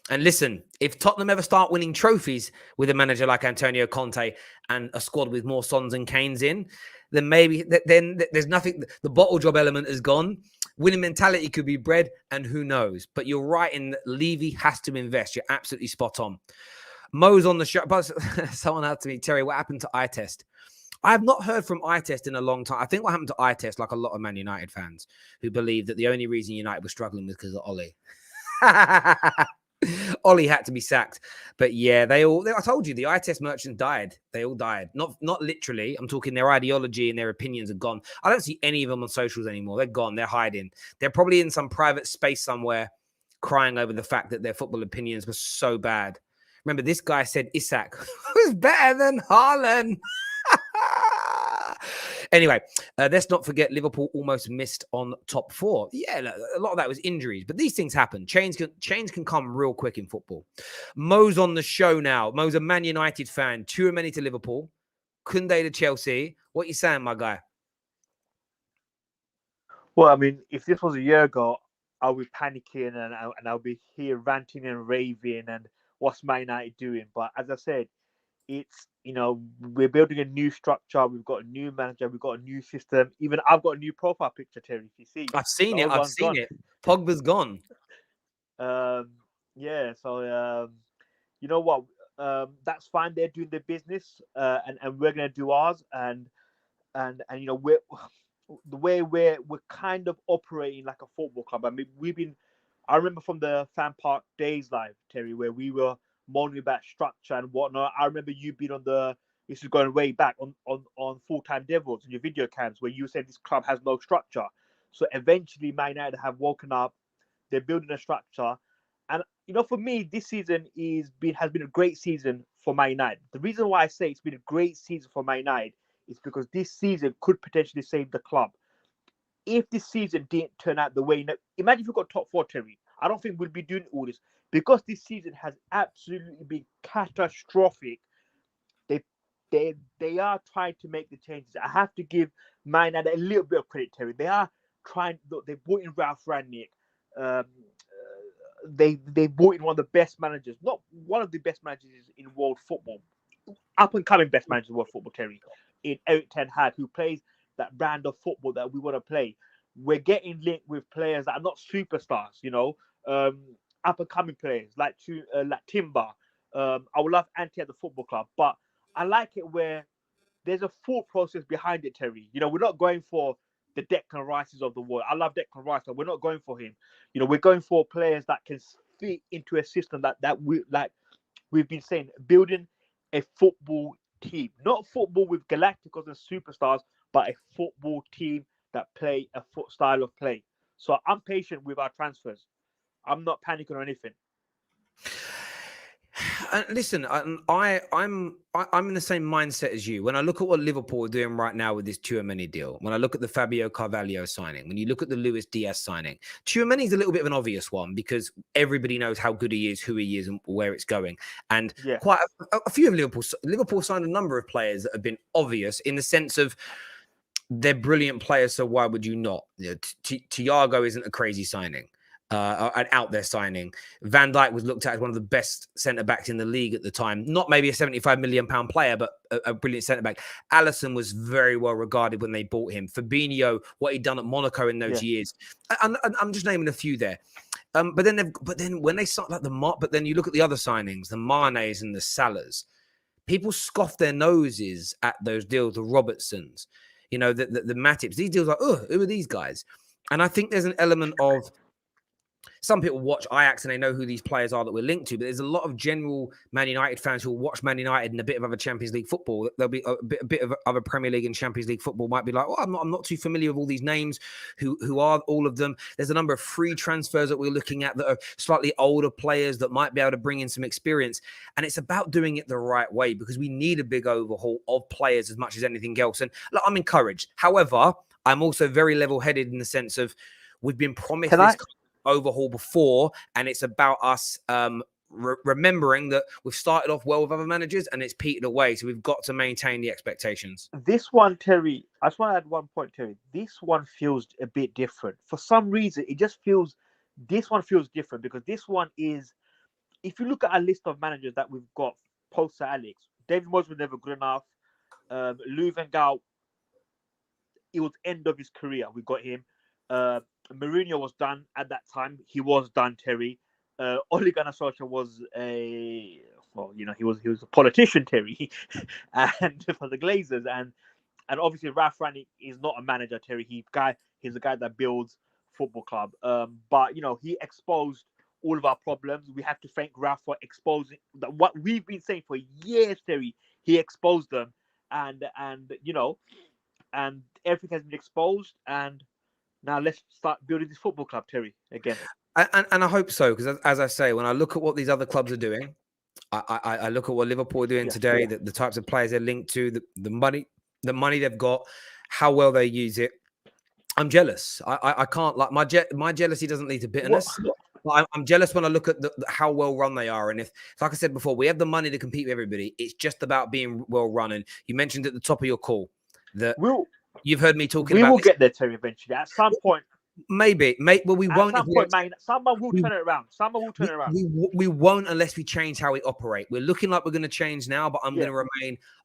And listen, if Tottenham ever start winning trophies with a manager like Antonio Conte and a squad with more Sons and Kanes in, then maybe then there's nothing. The bottle job element is gone. Winning mentality could be bred, and who knows? But you're right in that Levy has to invest. You're absolutely spot on. Mo's on the show. But someone asked me, Terry, what happened to eye test? I have not heard from eye test in a long time. I think what happened to eye test, like a lot of Man United fans who believe that the only reason United was struggling was because of Ollie. Ollie had to be sacked. But yeah, I told you, the eye test merchants died. They all died. Not literally. I'm talking their ideology and their opinions are gone. I don't see any of them on socials anymore. They're gone. They're hiding. They're probably in some private space somewhere crying over the fact that their football opinions were so bad. Remember, this guy said Isak was better than Haaland. Anyway, let's not forget Liverpool almost missed on top 4. Yeah, a lot of that was injuries, but these things happen. Change can come real quick in football. Mo's on the show now. Mo's a Man United fan. Tchouameni to Liverpool. Kounde to Chelsea. What you saying, my guy? Well, I mean, if this was a year ago, I'll be panicking and I'll be here ranting and raving and what's Man United doing. But as I said, it's, we're building a new structure. We've got a new manager. We've got a new system. Even I've got a new profile picture, Terry, if you see. I've seen it. Pogba's gone. Yeah. So, you know what? That's fine. They're doing their business and we're going to do ours. And we're the way we're kind of operating like a football club. I mean, I remember from the Fan Park Days live, Terry, where we were moaning about structure and whatnot. I remember you being this is going way back on Full-Time Devils and your video cams where you said this club has no structure. So eventually Man United have woken up. They're building a structure. And, for me, this season has been a great season for Man United. The reason why I say it's been a great season for Man United is because this season could potentially save the club. If this season didn't turn out the way, imagine if we got top 4, Terry. I don't think we'd be doing all this. Because this season has absolutely been catastrophic, they are trying to make the changes. I have to give Man United a little bit of credit, Terry. They are trying. They brought in Ralph Rangnick. They brought in one of the best managers, not one of the best managers in world football, up and coming best managers in world football, Terry, in Erik ten Hag, who plays that brand of football that we want to play. We're getting linked with players that are not superstars, up and coming players like Timber. I would love Ante at the football club, but I like it where there's a thought process behind it, Terry. You know, we're not going for the Declan Rices of the world. I love Declan Rice, but we're not going for him. You know, we're going for players that can fit into a system that we've been saying, building a football team, not football with Galacticos and superstars, but a football team that play a style of play. So I'm patient with our transfers. I'm not panicking or anything. Listen, I'm in the same mindset as you. When I look at what Liverpool are doing right now with this Tchouameni deal, when I look at the Fabio Carvalho signing, when you look at the Luis Diaz signing, Tchouameni's a little bit of an obvious one because everybody knows how good he is, who he is, and where it's going. And quite a few of Liverpool signed a number of players that have been obvious in the sense of they're brilliant players, so why would you not? You know, Thiago isn't a crazy signing. An out there signing. Van Dijk was looked at as one of the best centre backs in the league at the time. Not maybe a £75 million player, but a brilliant centre back. Alisson was very well regarded when they bought him. Fabinho, what he'd done at Monaco in those years. I'm just naming a few there. But then when they start like but then you look at the other signings, the Manes and the Salahs. People scoff their noses at those deals, the Robertsons, you know, the Matips. These deals are, who are these guys? And I think there's an element of some people watch Ajax and they know who these players are that we're linked to, but there's a lot of general Man United fans who will watch Man United and a bit of other Champions League football. There'll be a bit of other Premier League and Champions League football might be like, I'm not too familiar with all these names. Who are all of them? There's a number of free transfers that we're looking at that are slightly older players that might be able to bring in some experience. And it's about doing it the right way because we need a big overhaul of players as much as anything else. And look, I'm encouraged. However, I'm also very level-headed in the sense of we've been promised this overhaul before, and it's about us remembering that we've started off well with other managers and it's petered away, so we've got to maintain the expectations. This one, Terry, I just want to add one point, Terry. This one feels a bit different. For some reason, this one feels different because this one is, if you look at our list of managers that we've got post Alex, David Moyes was never good enough. Louis van Gaal, it was end of his career. We got him. Mourinho was done at that time. He was done, Terry. Ole Gunnar Solskjaer was he was a politician, Terry, and for the Glazers, and obviously Ralph Rangnick is not a manager, Terry. He's a guy that builds football club. But you know, he exposed all of our problems. We have to thank Ralph for exposing what we've been saying for years, Terry. He exposed them, and you know, and everything has been exposed, and now let's start building this football club, Terry, again. And I hope so, because as I say, when I look at what these other clubs are doing, I look at what Liverpool are doing today, the types of players they're linked to, the money they've got, how well they use it. I'm jealous. I can't, like, my jealousy doesn't lead to bitterness. But I'm jealous when I look at how well run they are. And if, like I said before, we have the money to compete with everybody. It's just about being well run. And you mentioned at the top of your call that you've heard me talking about. We will get there, Terry, eventually. At some point. Maybe. Well, we won't. At some point, man, someone will turn it around. Someone will turn it around. We won't unless we change how we operate. We're looking like we're going to change now, but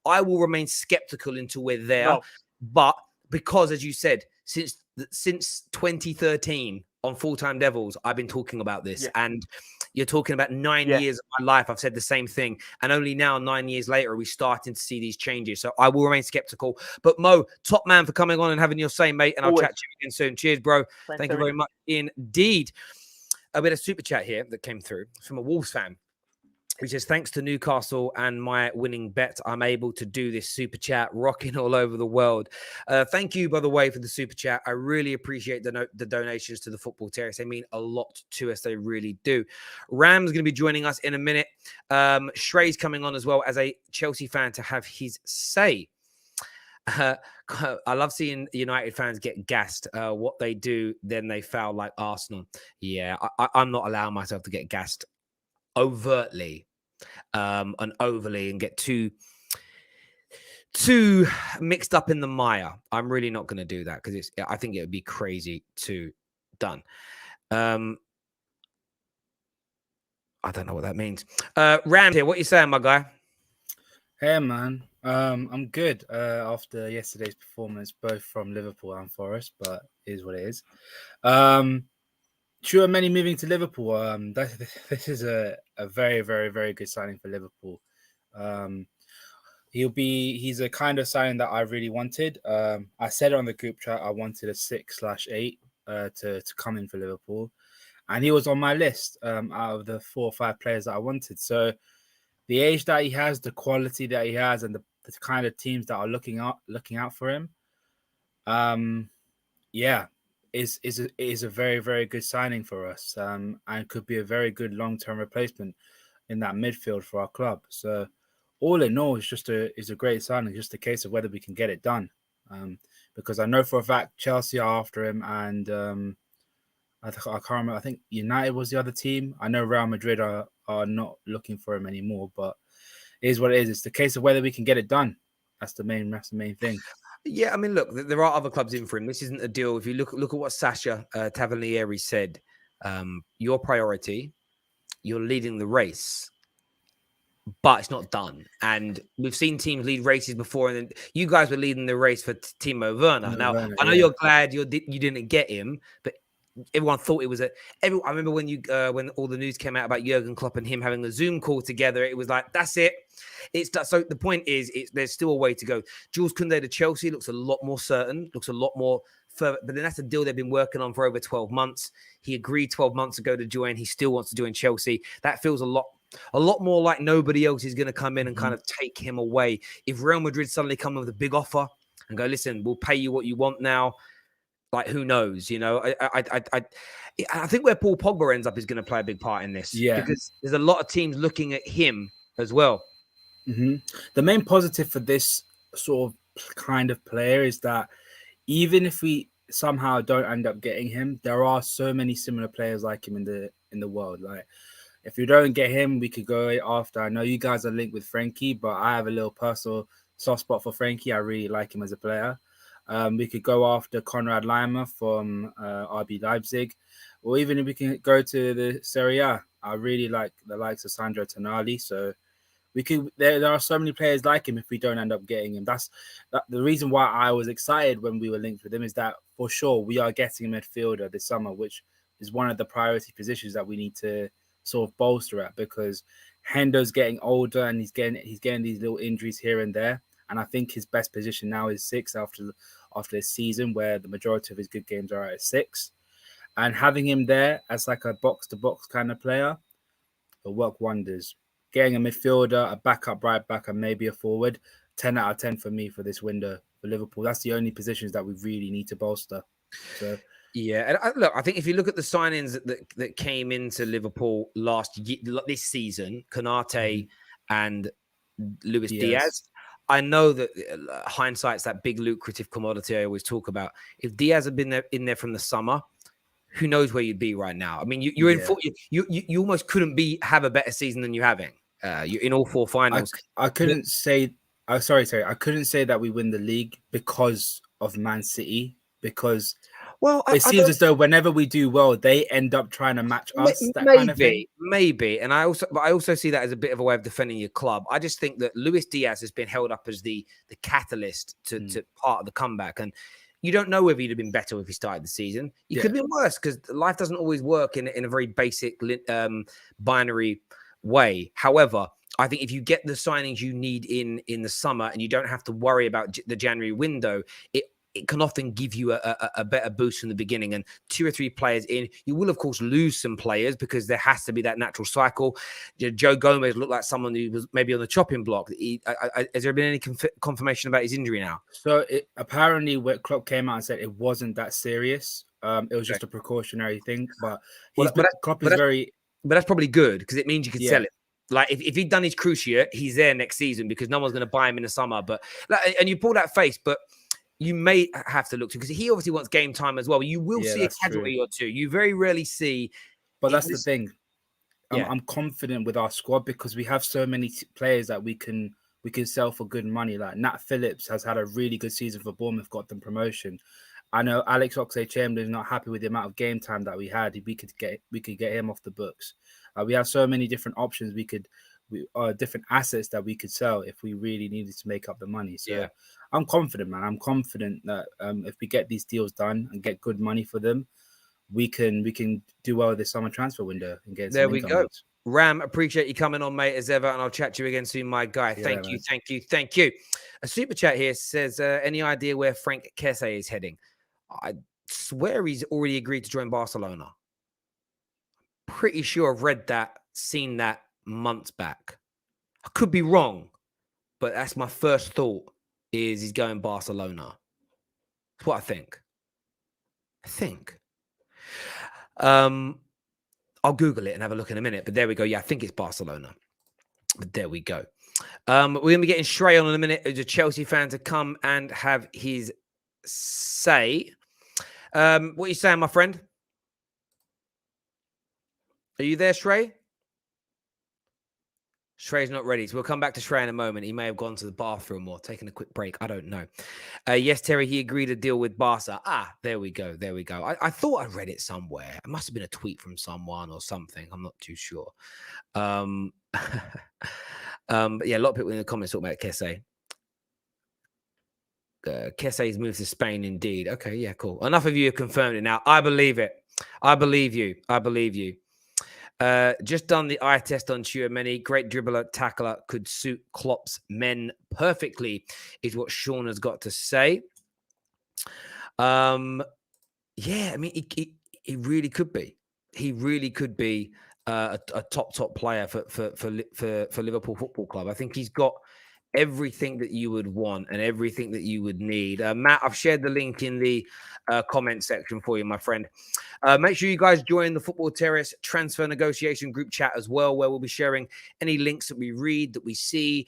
I will remain skeptical until we're there. No. But because, as you said, since 2013 on Full Time Devils, I've been talking about this. And you're talking about 9 years of my life. I've said the same thing. And only now, 9 years later, are we starting to see these changes. So I will remain skeptical. But Mo, top man for coming on and having your say, mate. And I'll chat to you again soon. Cheers, bro. Thank you very much indeed. We had a super chat here that came through from a Wolves fan. He says, thanks to Newcastle and my winning bet, I'm able to do this super chat, rocking all over the world. Thank you, by the way, for the super chat. I really appreciate the donations to the Football Terrace. They mean a lot to us. They really do. Ram's going to be joining us in a minute. Shrey's coming on as well as a Chelsea fan to have his say. I love seeing United fans get gassed. What they do, then they foul like Arsenal. Yeah, I'm not allowing myself to get gassed overtly and overly and get too mixed up in the mire. I'm really not going to do that because I think it would be crazy to done. I don't know what that means. Rand here, what you saying, my guy? Hey man, I'm good after yesterday's performance, both from Liverpool and Forest, but it is what it is. Tchouameni moving to Liverpool. This is a very, very, very good signing for Liverpool. He's a kind of signing that I really wanted. I said on the group chat I wanted a 6/8 to come in for Liverpool, and he was on my list out of the 4 or 5 players that I wanted. So the age that he has, the quality that he has, and the kind of teams that are looking out for him, is a very, very good signing for us, and could be a very good long-term replacement in that midfield for our club. So all in all, it's a great signing. Just a case of whether we can get it done, because I know for a fact Chelsea are after him, and I can't remember. I think United was the other team. I know Real Madrid are not looking for him anymore, but it is what it is. It's the case of whether we can get it done. That's the main thing. Yeah, I mean, look, there are other clubs in for him. This isn't a deal. If you look at what Sasha Tavernieri said, your priority, you're leading the race, but it's not done. And we've seen teams lead races before, and then you guys were leading the race for Timo Werner. Now, I know you're glad you didn't get him, but everyone thought it was I remember when when all the news came out about Jurgen Klopp and him having a Zoom call together, it was like, that's it. So the point is, there's still a way to go. Jules Kounde to Chelsea looks a lot more certain, looks a lot more further, but then that's a deal they've been working on for over 12 months. He agreed 12 months ago to join. He still wants to join Chelsea. That feels a lot more like nobody else is going to come in and kind of take him away. If Real Madrid suddenly come with a big offer and go, listen, we'll pay you what you want now, like, who knows? You know, I think where Paul Pogba ends up is going to play a big part in this. Yeah, because there's a lot of teams looking at him as well. Mm-hmm. The main positive for this sort of kind of player is that even if we somehow don't end up getting him, there are so many similar players like him in the world. Like, if you don't get him, we could go after. I know you guys are linked with Frankie, but I have a little personal soft spot for Frankie. I really like him as a player. We could go after Konrad Laimer from RB Leipzig, or even if we can go to the Serie A. I really like the likes of Sandro Tonali. So we could. There are so many players like him. If we don't end up getting him, that's the reason why I was excited when we were linked with him. Is that for sure we are getting a midfielder this summer, which is one of the priority positions that we need to sort of bolster at, because Hendo's getting older and he's getting these little injuries here and there. And I think his best position now is 6 after this season, where the majority of his good games are at 6. And having him there as like a box-to-box kind of player will work wonders. Getting a midfielder, a backup right back, and maybe a forward, 10 out of 10 for me for this window for Liverpool. That's the only positions that we really need to bolster. So yeah, and look, I think if you look at the signings that came into Liverpool this season, Konate and Luis Diaz. I know that hindsight's that big lucrative commodity I always talk about. If Diaz had been in there from the summer, who knows where you'd be right now? I mean, you're in you almost couldn't have a better season than you're having. You're in all 4 finals. I couldn't say. Sorry. I couldn't say that we win the league because of Man City, because it seems as though whenever we do well, they end up trying to match us. Maybe. And I also see that as a bit of a way of defending your club. I just think that Luis Diaz has been held up as the catalyst to part of the comeback. And you don't know whether he'd have been better if he started the season. He could have been worse, because life doesn't always work in a very basic binary way. However, I think if you get the signings you need in the summer and you don't have to worry about the January window, it can often give you a better boost from the beginning. And 2 or 3 players in, you will, of course, lose some players because there has to be that natural cycle. Joe Gomez looked like someone who was maybe on the chopping block. Has there been any confirmation about his injury now? So apparently, when Klopp came out and said it wasn't that serious, it was just a precautionary thing. But Klopp is very... But that's probably good, because it means you can sell it. Like, if he'd done his cruciate, he's there next season, because no one's going to buy him in the summer. But and you pull that face, but you may have to look to, because he obviously wants game time as well. You will see a casualty or two. You very rarely see. But that's the thing. I'm confident with our squad, because we have so many players that we can sell for good money. Like Nat Phillips has had a really good season for Bournemouth, got them promotion. I know Alex Oxlade-Chamberlain is not happy with the amount of game time that we had. We could get him off the books. We have so many different options. Different assets that we could sell if we really needed to make up the money. So I'm confident, man. I'm confident that if we get these deals done and get good money for them, we can do well this summer transfer window and get There some we income go. leads. Ram, appreciate you coming on, mate, as ever, and I'll chat to you again soon, my guy. Yeah, Thank you, man. thank you, thank you. A super chat here says, any idea where Frank Kesse is heading? I swear he's already agreed to join Barcelona. Pretty sure I've read that, seen that months back. I could be wrong, but that's my first thought, is he's going Barcelona. That's what I think. I'll Google it and have a look in a minute, but there we go. Yeah, I think it's Barcelona. But there we go. We're going to be getting Shrey on in a minute, who's a Chelsea fan, to come and have his say. What are you saying, my friend? Are you there, Shrey? Shrey's not ready, so we'll come back to Shrey in a moment. He may have gone to the bathroom or taken a quick break. I don't know. Yes, Terry, he agreed to deal with Barca. There we go. There we go. I thought I read it somewhere. It must have been a tweet from someone or something. I'm not too sure. But yeah, a lot of people in the comments talk about Kesse. Kesse's moved to Spain, indeed. Okay, yeah, cool. Enough of you have confirmed it now. I believe it. I believe you. I believe you. Just done the eye test on Tchouameni. Great dribbler, tackler, could suit Klopp's men perfectly, is what Sean has got to say. Yeah, I mean, he really could be. He really could be a top player for Liverpool Football Club. I think he's got everything that you would want and everything that you would need. Matt, I've shared the link in the comment section for you, my friend. Make sure you guys join the Football Terrace transfer negotiation group chat as well, where we'll be sharing any links that we read, that we see,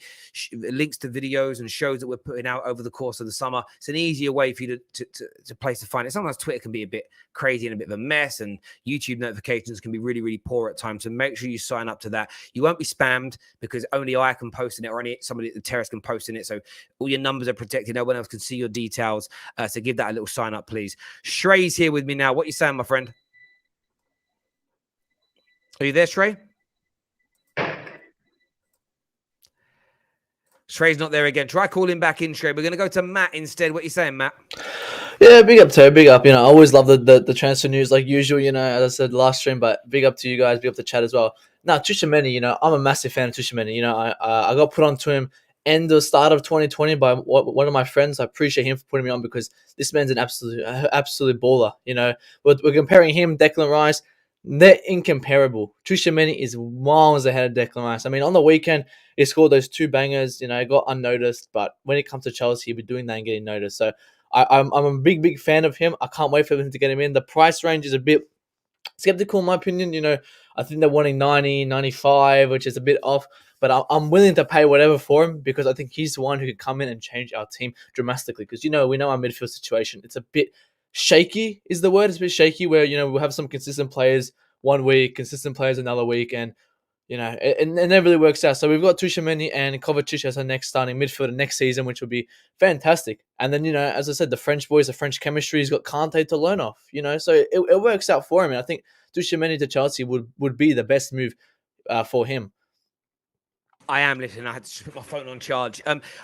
links to videos and shows that we're putting out over the course of the summer. It's an easier way for you to place to find it. Sometimes Twitter can be a bit crazy and a bit of a mess, and YouTube notifications can be really, really poor at times. So make sure you sign up to that. You won't be spammed because only I can post in it, or somebody at the Terrace can post in it. So all your numbers are protected. No one else can see your details. So give that a little sign up, please. Shrey's here with me now. What are you saying, my friend? Are you there, Shrey? Shrey's not there again. Try calling back in, Shrey. We're going to go to Matt instead. What are you saying, Matt? Yeah, big up, Terry. Big up. I always love the transfer news like usual, as I said last stream, but big up to you guys. Big up to chat as well. Now, Tchouameni, I'm a massive fan of Tchouameni. I got put onto him end the start of 2020 by one of my friends. I appreciate him for putting me on because this man's an absolute baller. We're comparing him, Declan Rice. They're incomparable. Tchouameni is miles ahead of Declan Rice. I mean, on the weekend, he scored those two bangers, got unnoticed. But when it comes to Chelsea, he'll be doing that and getting noticed. So I'm a big fan of him. I can't wait for him to get him in. The price range is a bit skeptical, in my opinion. I think they're wanting 90, 95, which is a bit off. But I'm willing to pay whatever for him because I think he's the one who could come in and change our team dramatically. Because, we know our midfield situation. It's a bit shaky is the word. It's a bit shaky where, we'll have some consistent players one week, consistent players another week. And, it never really works out. So we've got Tchouameni and Kovacic as our next starting midfielder next season, which will be fantastic. And then, as I said, the French boys, the French chemistry, he's got Kante to learn off, so it works out for him. And I think Tchouameni to Chelsea would be the best move for him. I am listening. I had to put my phone on charge.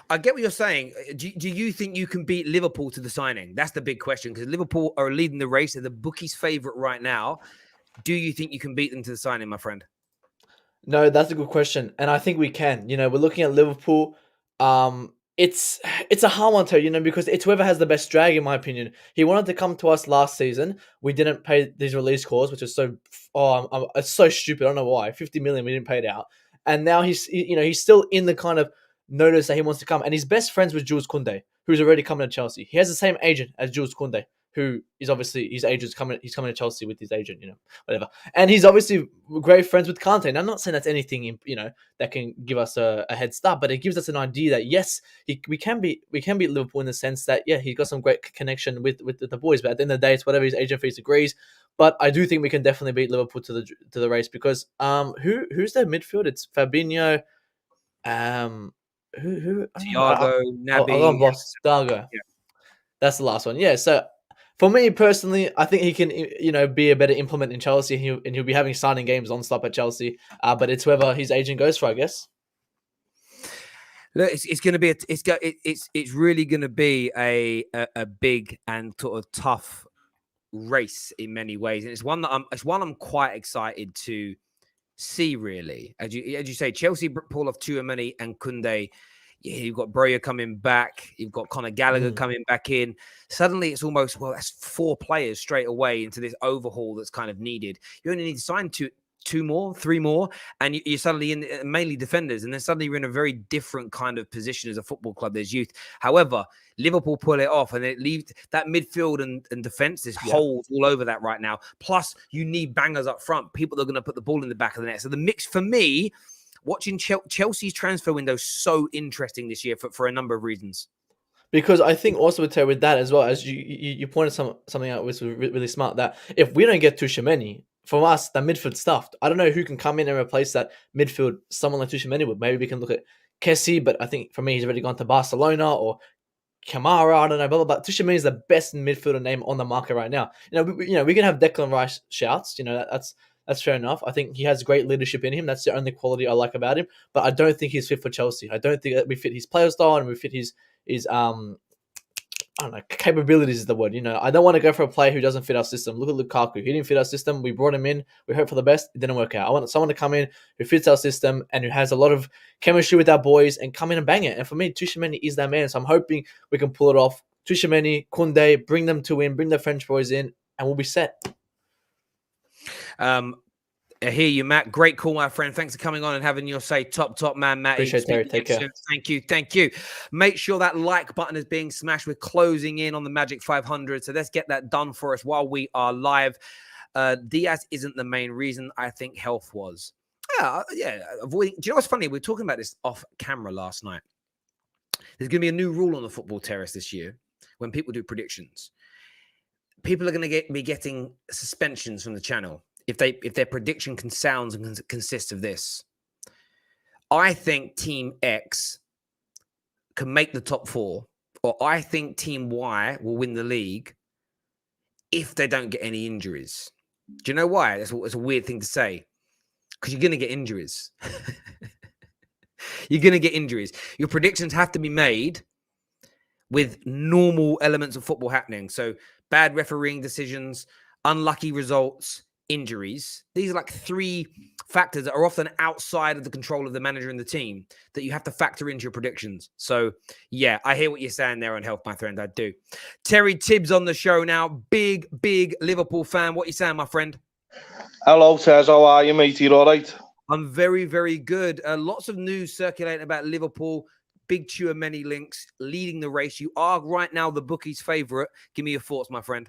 I get what you're saying. Do you think you can beat Liverpool to the signing? That's the big question because Liverpool are leading the race. They're the bookies' favourite right now. Do you think you can beat them to the signing, my friend? No, that's a good question. And I think we can. We're looking at Liverpool. It's a hard one to, because it's whoever has the best drag, in my opinion. He wanted to come to us last season. We didn't pay these release clause, which is it's so stupid. I don't know why. 50 million, we didn't pay it out. And now he's still in the kind of notice that he wants to come. And he's best friends with Jules Kounde, who's already coming to Chelsea. He has the same agent as Jules Kounde, who is obviously his agent's coming. He's coming to Chelsea with his agent, whatever. And he's obviously great friends with Kante. And I'm not saying that's anything, that can give us a head start, but it gives us an idea that yes, we can beat Liverpool in the sense that he's got some great connection with the boys. But at the end of the day, it's whatever his agent fees agrees. But I do think we can definitely beat Liverpool to the race because who's their midfield? It's Fabinho, Thiago, Naby, Thiago. Yeah. That's the last one. Yeah. So for me personally, I think he can be a better implement in Chelsea. And he'll be having starting games non-stop at Chelsea. But it's whoever his agent goes for, I guess. Look, it's going to be it's really going to be a big and sort of tough race in many ways, and it's one I'm quite excited to see. Really, as you say, Chelsea pull off Tchouameni and Kounde. Yeah, you've got Broya coming back. You've got Conor Gallagher coming back in. Suddenly, it's almost, well, that's 4 players straight away into this overhaul that's kind of needed. You only need to sign two more, 3 more, and you're suddenly in mainly defenders. And then suddenly you're in a very different kind of position as a football club. There's youth. However, Liverpool pull it off, and it leaves that midfield and defense. There's holes all over that right now. Plus, you need bangers up front, people that are going to put the ball in the back of the net. So the mix for me, watching Chelsea's transfer window is so interesting this year for a number of reasons. Because I think also with that as well, as you pointed something out which was really smart, that if we don't get Tchouameni, from us, the midfield stuffed. I don't know who can come in and replace that midfield, someone like Tchouameni would. Maybe we can look at Kessie, but I think for me, he's already gone to Barcelona, or Kamara, I don't know, blah, blah, blah. Tchouameni is the best midfielder name on the market right now. We can have Declan Rice shouts, that's fair enough. I think he has great leadership in him. That's the only quality I like about him. But I don't think he's fit for Chelsea. I don't think that we fit his player style and we fit his I don't know, capabilities is the word. I don't want to go for a player who doesn't fit our system. Look at Lukaku. He didn't fit our system. We brought him in. We hope for the best. It didn't work out. I want someone to come in who fits our system and who has a lot of chemistry with our boys and come in and bang it. And for me, Tchouameni is that man. So I'm hoping we can pull it off. Tchouameni, Kounde, bring them to win, bring the French boys in, and we'll be set. I hear you, Matt. Great call, my friend. Thanks for coming on and having your say. Top man, Matt. Appreciate it, Terry. Take care. Thank you. Make sure that like button is being smashed. We're closing in on the Magic 500, so let's get that done for us while we are live. Diaz isn't the main reason. I think health was. Yeah. Avoiding. Do you know what's funny? We were talking about this off camera last night. There's going to be a new rule on the football terrace this year when people do predictions. People are going to be getting suspensions from the channel if their prediction sounds and consists of this. I think Team X can make the top 4, or I think Team Y will win the league if they don't get any injuries. Do you know why? It's a weird thing to say. Because you're going to get injuries. You're going to get injuries. Your predictions have to be made with normal elements of football happening. So bad refereeing decisions, unlucky results, injuries. These are like 3 factors that are often outside of the control of the manager and the team that you have to factor into your predictions. So yeah, I hear what you're saying there on health, my friend. I do. Terry Tibbs on the show now. Big Liverpool fan. What are you saying, my friend? Hello, Tez. How are you, mate? You all right? I'm very, very good. Lots of news circulating about Liverpool. Big Tchouameni links leading the race. You are right now the bookie's favourite. Give me your thoughts, my friend.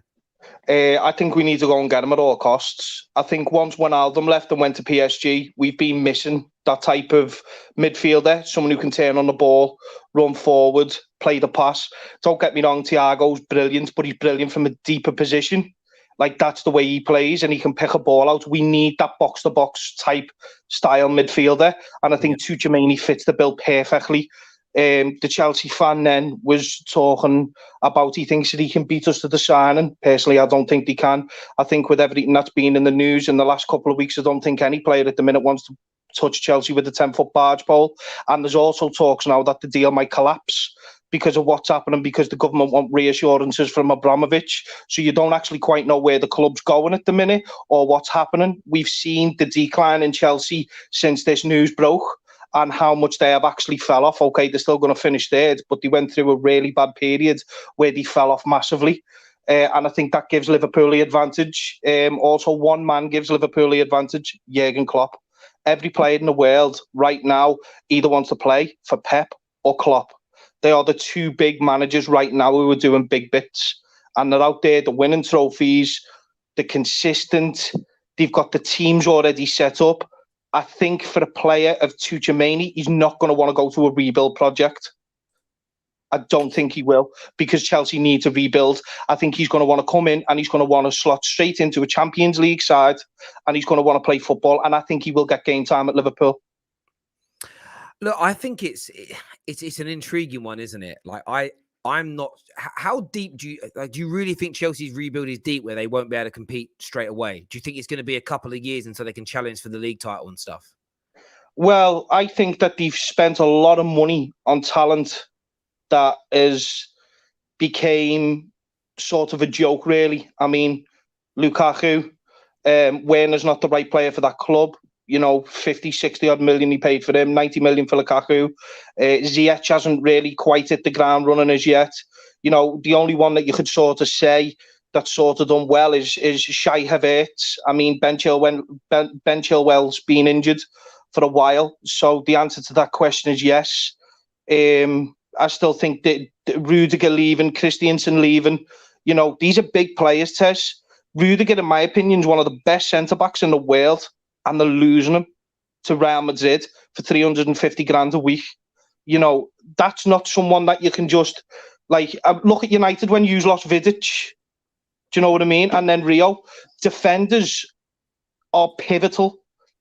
I think we need to go and get him at all costs. I think once Wijnaldum left and went to PSG, we've been missing that type of midfielder, someone who can turn on the ball, run forward, play the pass. Don't get me wrong, Thiago's brilliant, but he's brilliant from a deeper position. Like, that's the way he plays, and he can pick a ball out. We need that box-to-box type style midfielder, and I think Tchouameni fits the bill perfectly. The Chelsea fan then was talking about he thinks that he can beat us to the signing. Personally, I don't think he can. I think with everything that's been in the news in the last couple of weeks, I don't think any player at the minute wants to touch Chelsea with a 10-foot barge pole. And there's also talks now that the deal might collapse because of what's happening, because the government want reassurances from Abramovich. So you don't actually quite know where the club's going at the minute or what's happening. We've seen the decline in Chelsea since this news broke, and how much they have actually fell off. Okay, they're still going to finish third, but they went through a really bad period where they fell off massively. And I think that gives Liverpool the advantage. Also, one man gives Liverpool the advantage, Jurgen Klopp. Every player in the world right now either wants to play for Pep or Klopp. They are the 2 big managers right now who are doing big bits. And they're out there, they're winning trophies, they're consistent, they've got the teams already set up. I think for a player of Tchouameni, he's not going to want to go to a rebuild project. I don't think he will, because Chelsea need to rebuild. I think he's going to want to come in and he's going to want to slot straight into a Champions League side, and he's going to want to play football. And I think he will get game time at Liverpool. Look, I think it's an intriguing one, isn't it? Like, I'm not. How deep do you really think Chelsea's rebuild is deep, where they won't be able to compete straight away? Do you think it's going to be a couple of years until they can challenge for the league title and stuff? Well, I think that they've spent a lot of money on talent that became sort of a joke, really. I mean, Lukaku. Werner's not the right player for that club. 50, 60 odd million he paid for him, 90 million for Lukaku. Ziyech hasn't really quite hit the ground running as yet. The only one that you could sort of say that's sort of done well is Shai Havertz. I mean, Ben Chilwell's been injured for a while. So the answer to that question is yes. I still think that Rudiger leaving, Christensen leaving, these are big players, Tess. Rudiger, in my opinion, is one of the best centre-backs in the world, and they're losing him to Real Madrid for 350 grand a week. That's not someone that you can just, look at United when you lost Vidic. Do you know what I mean? And then Rio. Defenders are pivotal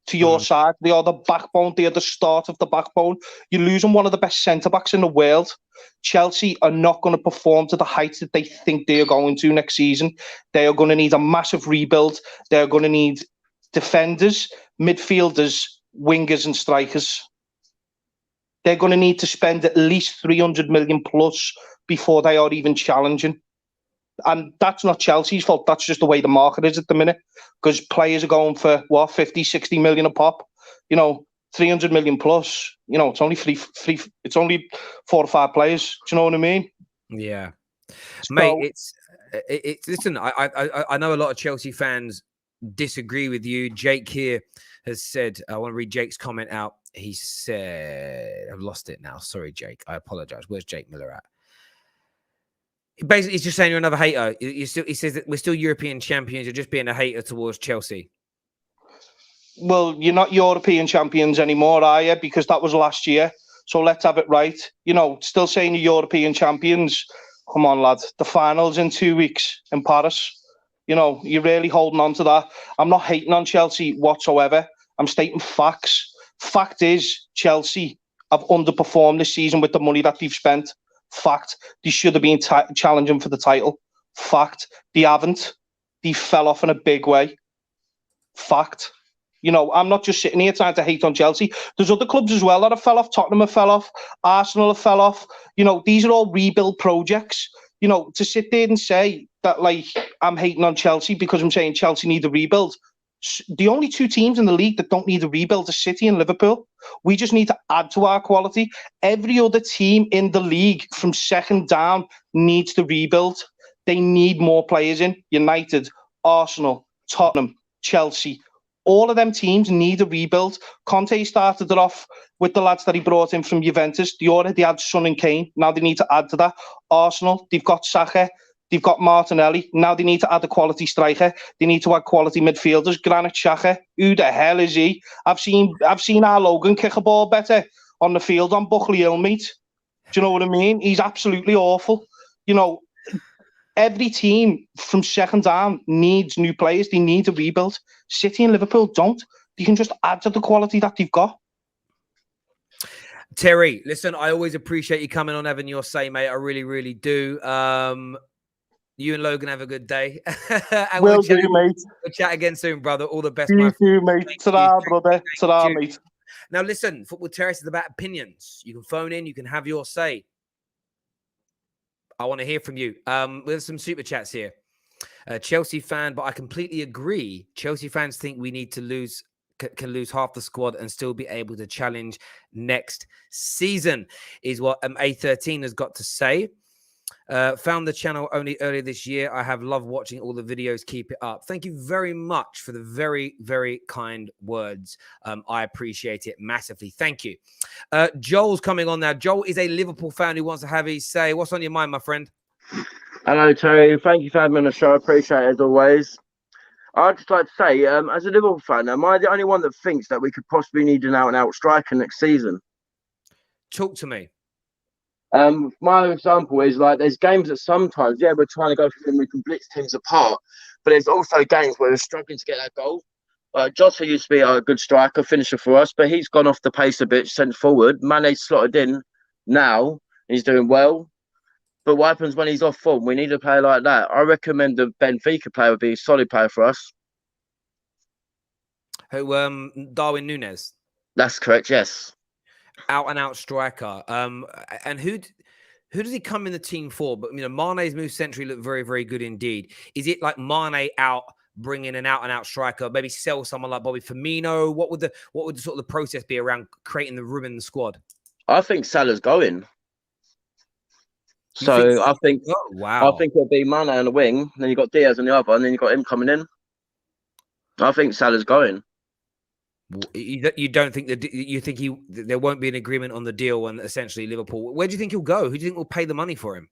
to your side. They are the backbone. They are the start of the backbone. You're losing one of the best centre-backs in the world. Chelsea are not going to perform to the heights that they think they are going to next season. They are going to need a massive rebuild. They're going to need defenders, midfielders, wingers and strikers. They're going to need to spend at least 300 million plus before they are even challenging. And that's not Chelsea's fault. That's just the way the market is at the minute. Because players are going for, 50, 60 million a pop. 300 million plus. It's only it's only 4 or 5 players. Do you know what I mean? Yeah. So, Mate, it's listen, I know a lot of Chelsea fans disagree with you. Jake here has said, I want to read Jake's comment out. He said, I've lost it now. Sorry, Jake. I apologize. Where's Jake Miller at? Basically, he's just saying you're another hater. He says that we're still European champions. You're just being a hater towards Chelsea. Well, you're not European champions anymore, are you? Because that was last year. So let's have it right. Still saying you're European champions. Come on, lad. The final's in 2 weeks in Paris. You're really holding on to that. I'm not hating on Chelsea whatsoever. I'm stating facts. Fact is, Chelsea have underperformed this season with the money that they've spent. Fact. They should have been challenging for the title. Fact. They haven't. They fell off in a big way. Fact. I'm not just sitting here trying to hate on Chelsea. There's other clubs as well that have fell off. Tottenham have fell off. Arsenal have fell off. These are all rebuild projects. To sit there and say that, I'm hating on Chelsea because I'm saying Chelsea need a rebuild. The only 2 teams in the league that don't need a rebuild are City and Liverpool. We just need to add to our quality. Every other team in the league from second down needs to rebuild. They need more players in. United, Arsenal, Tottenham, Chelsea. All of them teams need a rebuild. Conte started it off with the lads that he brought in from Juventus. They already had Son and Kane. Now they need to add to that. Arsenal, they've got Saka. They've got Martinelli. Now they need to add a quality striker. They need to add quality midfielders. Granit Xhaka, who the hell is he? I've seen our Logan kick a ball better on the field on Buckley Hill, mate. Do you know what I mean? He's absolutely awful. Every team from second down needs new players. They need a rebuild. City and Liverpool don't. They can just add to the quality that they've got. Terry, listen, I always appreciate you coming on, having your say, mate. I really, really do. You and Logan have a good day. And Will do, mate. We'll chat again soon, brother. All the best, You my too, mate. Ta-ra, brother. Ta-ra, you. mate. Now, listen, Football Terrace is about opinions. You can phone in. You can have your say. I want to hear from you. There's some super chats here. Chelsea fan, but I completely agree. Chelsea fans think we need to can lose half the squad and still be able to challenge next season, is what A13 has got to say. Found the channel only earlier this year. I have loved watching all the videos. Keep it up. Thank you very much for the very, very kind words. I appreciate it massively. Thank you. Joel's coming on now. Joel is a Liverpool fan who wants to have his say. What's on your mind, my friend? Hello, Terry. Thank you for having me on the show. I appreciate it as always. I'd just like to say, as a Liverpool fan, am I the only one that thinks that we could possibly need an out-and-out striker next season? Talk to me. My example is there's games that sometimes, we're trying to go through them, we can blitz teams apart, but there's also games where we're struggling to get that goal. Jota used to be a good striker, finisher for us, but he's gone off the pace a bit, sent forward. Mane's slotted in now, he's doing well. But what happens when he's off form? We need a player like that. I recommend the Benfica player would be a solid player for us. Who, Darwin Núñez? That's correct, yes. Out-and-out striker. And who does he come in the team for? But Mane's move century looked very, very good indeed. Is it like Mane out, bring in an out-and-out striker, maybe sell someone like Bobby Firmino? What would the sort of the process be around creating the room in the squad? I think Salah's going. You So I think oh, wow. I think it'll be Mane on the wing, then you got Diaz on the other, and then you got him coming in. I think Salah's going. You don't think that you think there won't be an agreement on the deal and essentially Liverpool? Where do you think he'll go? Who do you think will pay the money for him?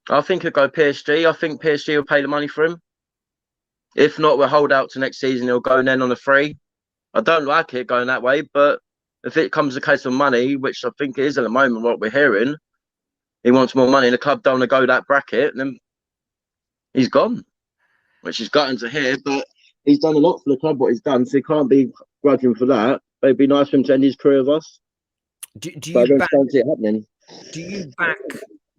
I think he'll go PSG. I think PSG will pay the money for him. If not, we'll hold out to next season. He'll go then on a free. I don't like it going that way, but if it comes a case of money, which I think it is at the moment, what we're hearing, he wants more money and the club don't want to go that bracket, then he's gone, which is gutting to hear, but he's done a lot for the club, what he's done, so he can't be grudging for that. But it'd be nice for him to end his career with us. Do but I you don't see it happening. Do you back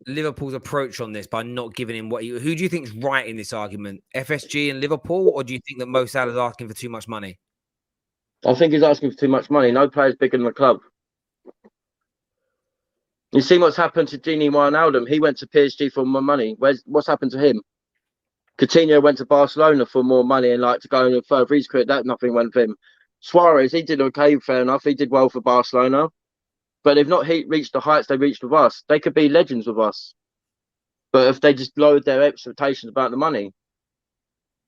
Liverpool's approach on this by not giving him what who do you think is right in this argument? FSG and Liverpool, or do you think that Mo Salah's asking for too much money? I think he's asking for too much money. No player's bigger than the club. You see what's happened to Gini Wijnaldum? He went to PSG for more money. What's happened to him? Coutinho went to Barcelona for more money and like to go in further his career. That nothing went for him. Suarez, he did okay, fair enough. He did well for Barcelona, but they've not reached the heights they reached with us. They could be legends with us, but if they just lowered their expectations about the money,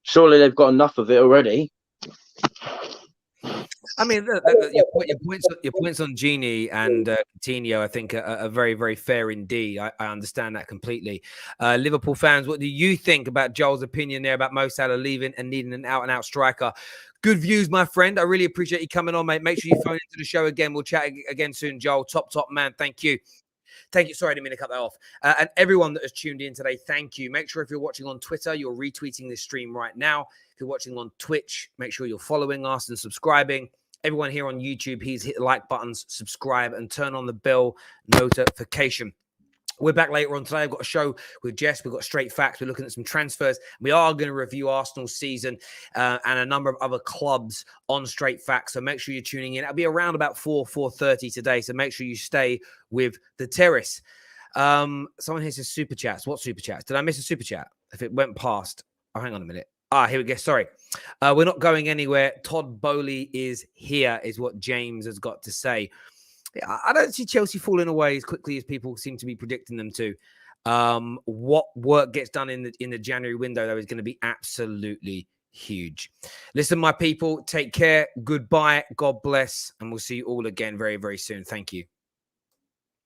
surely they've got enough of it already. I mean, your points on Gini and Coutinho, I think, are very, very fair indeed. I understand that completely. Liverpool fans, what do you think about Joel's opinion there about Mo Salah leaving and needing an out-and-out striker? Good views, my friend. I really appreciate you coming on, mate. Make sure you phone into the show again. We'll chat again soon, Joel. Top man. Thank you. Thank you. Sorry, I didn't mean to cut that off. And everyone that has tuned in today, thank you. Make sure if you're watching on Twitter, you're retweeting this stream right now. If you're watching on Twitch, make sure you're following us and subscribing. Everyone here on YouTube, please hit the like buttons, subscribe, and turn on the bell notification. We're back later on today. I've got a show with Jess. We've got Straight Facts. We're looking at some transfers. We are going to review Arsenal's season and a number of other clubs on Straight Facts. So make sure you're tuning in. It'll be around about 4:30 today. So make sure you stay with the terrace. Someone here says super chats. What super chats? Did I miss a super chat? If it went past, oh, hang on a minute. Here we go. Sorry. We're not going anywhere. Todd Bowley is here, is what James has got to say. I don't see Chelsea falling away as quickly as people seem to be predicting them to. What work gets done in the January window, though, is going to be absolutely huge. Listen, my people, take care. Goodbye. God bless. And we'll see you all again very, very soon. Thank you.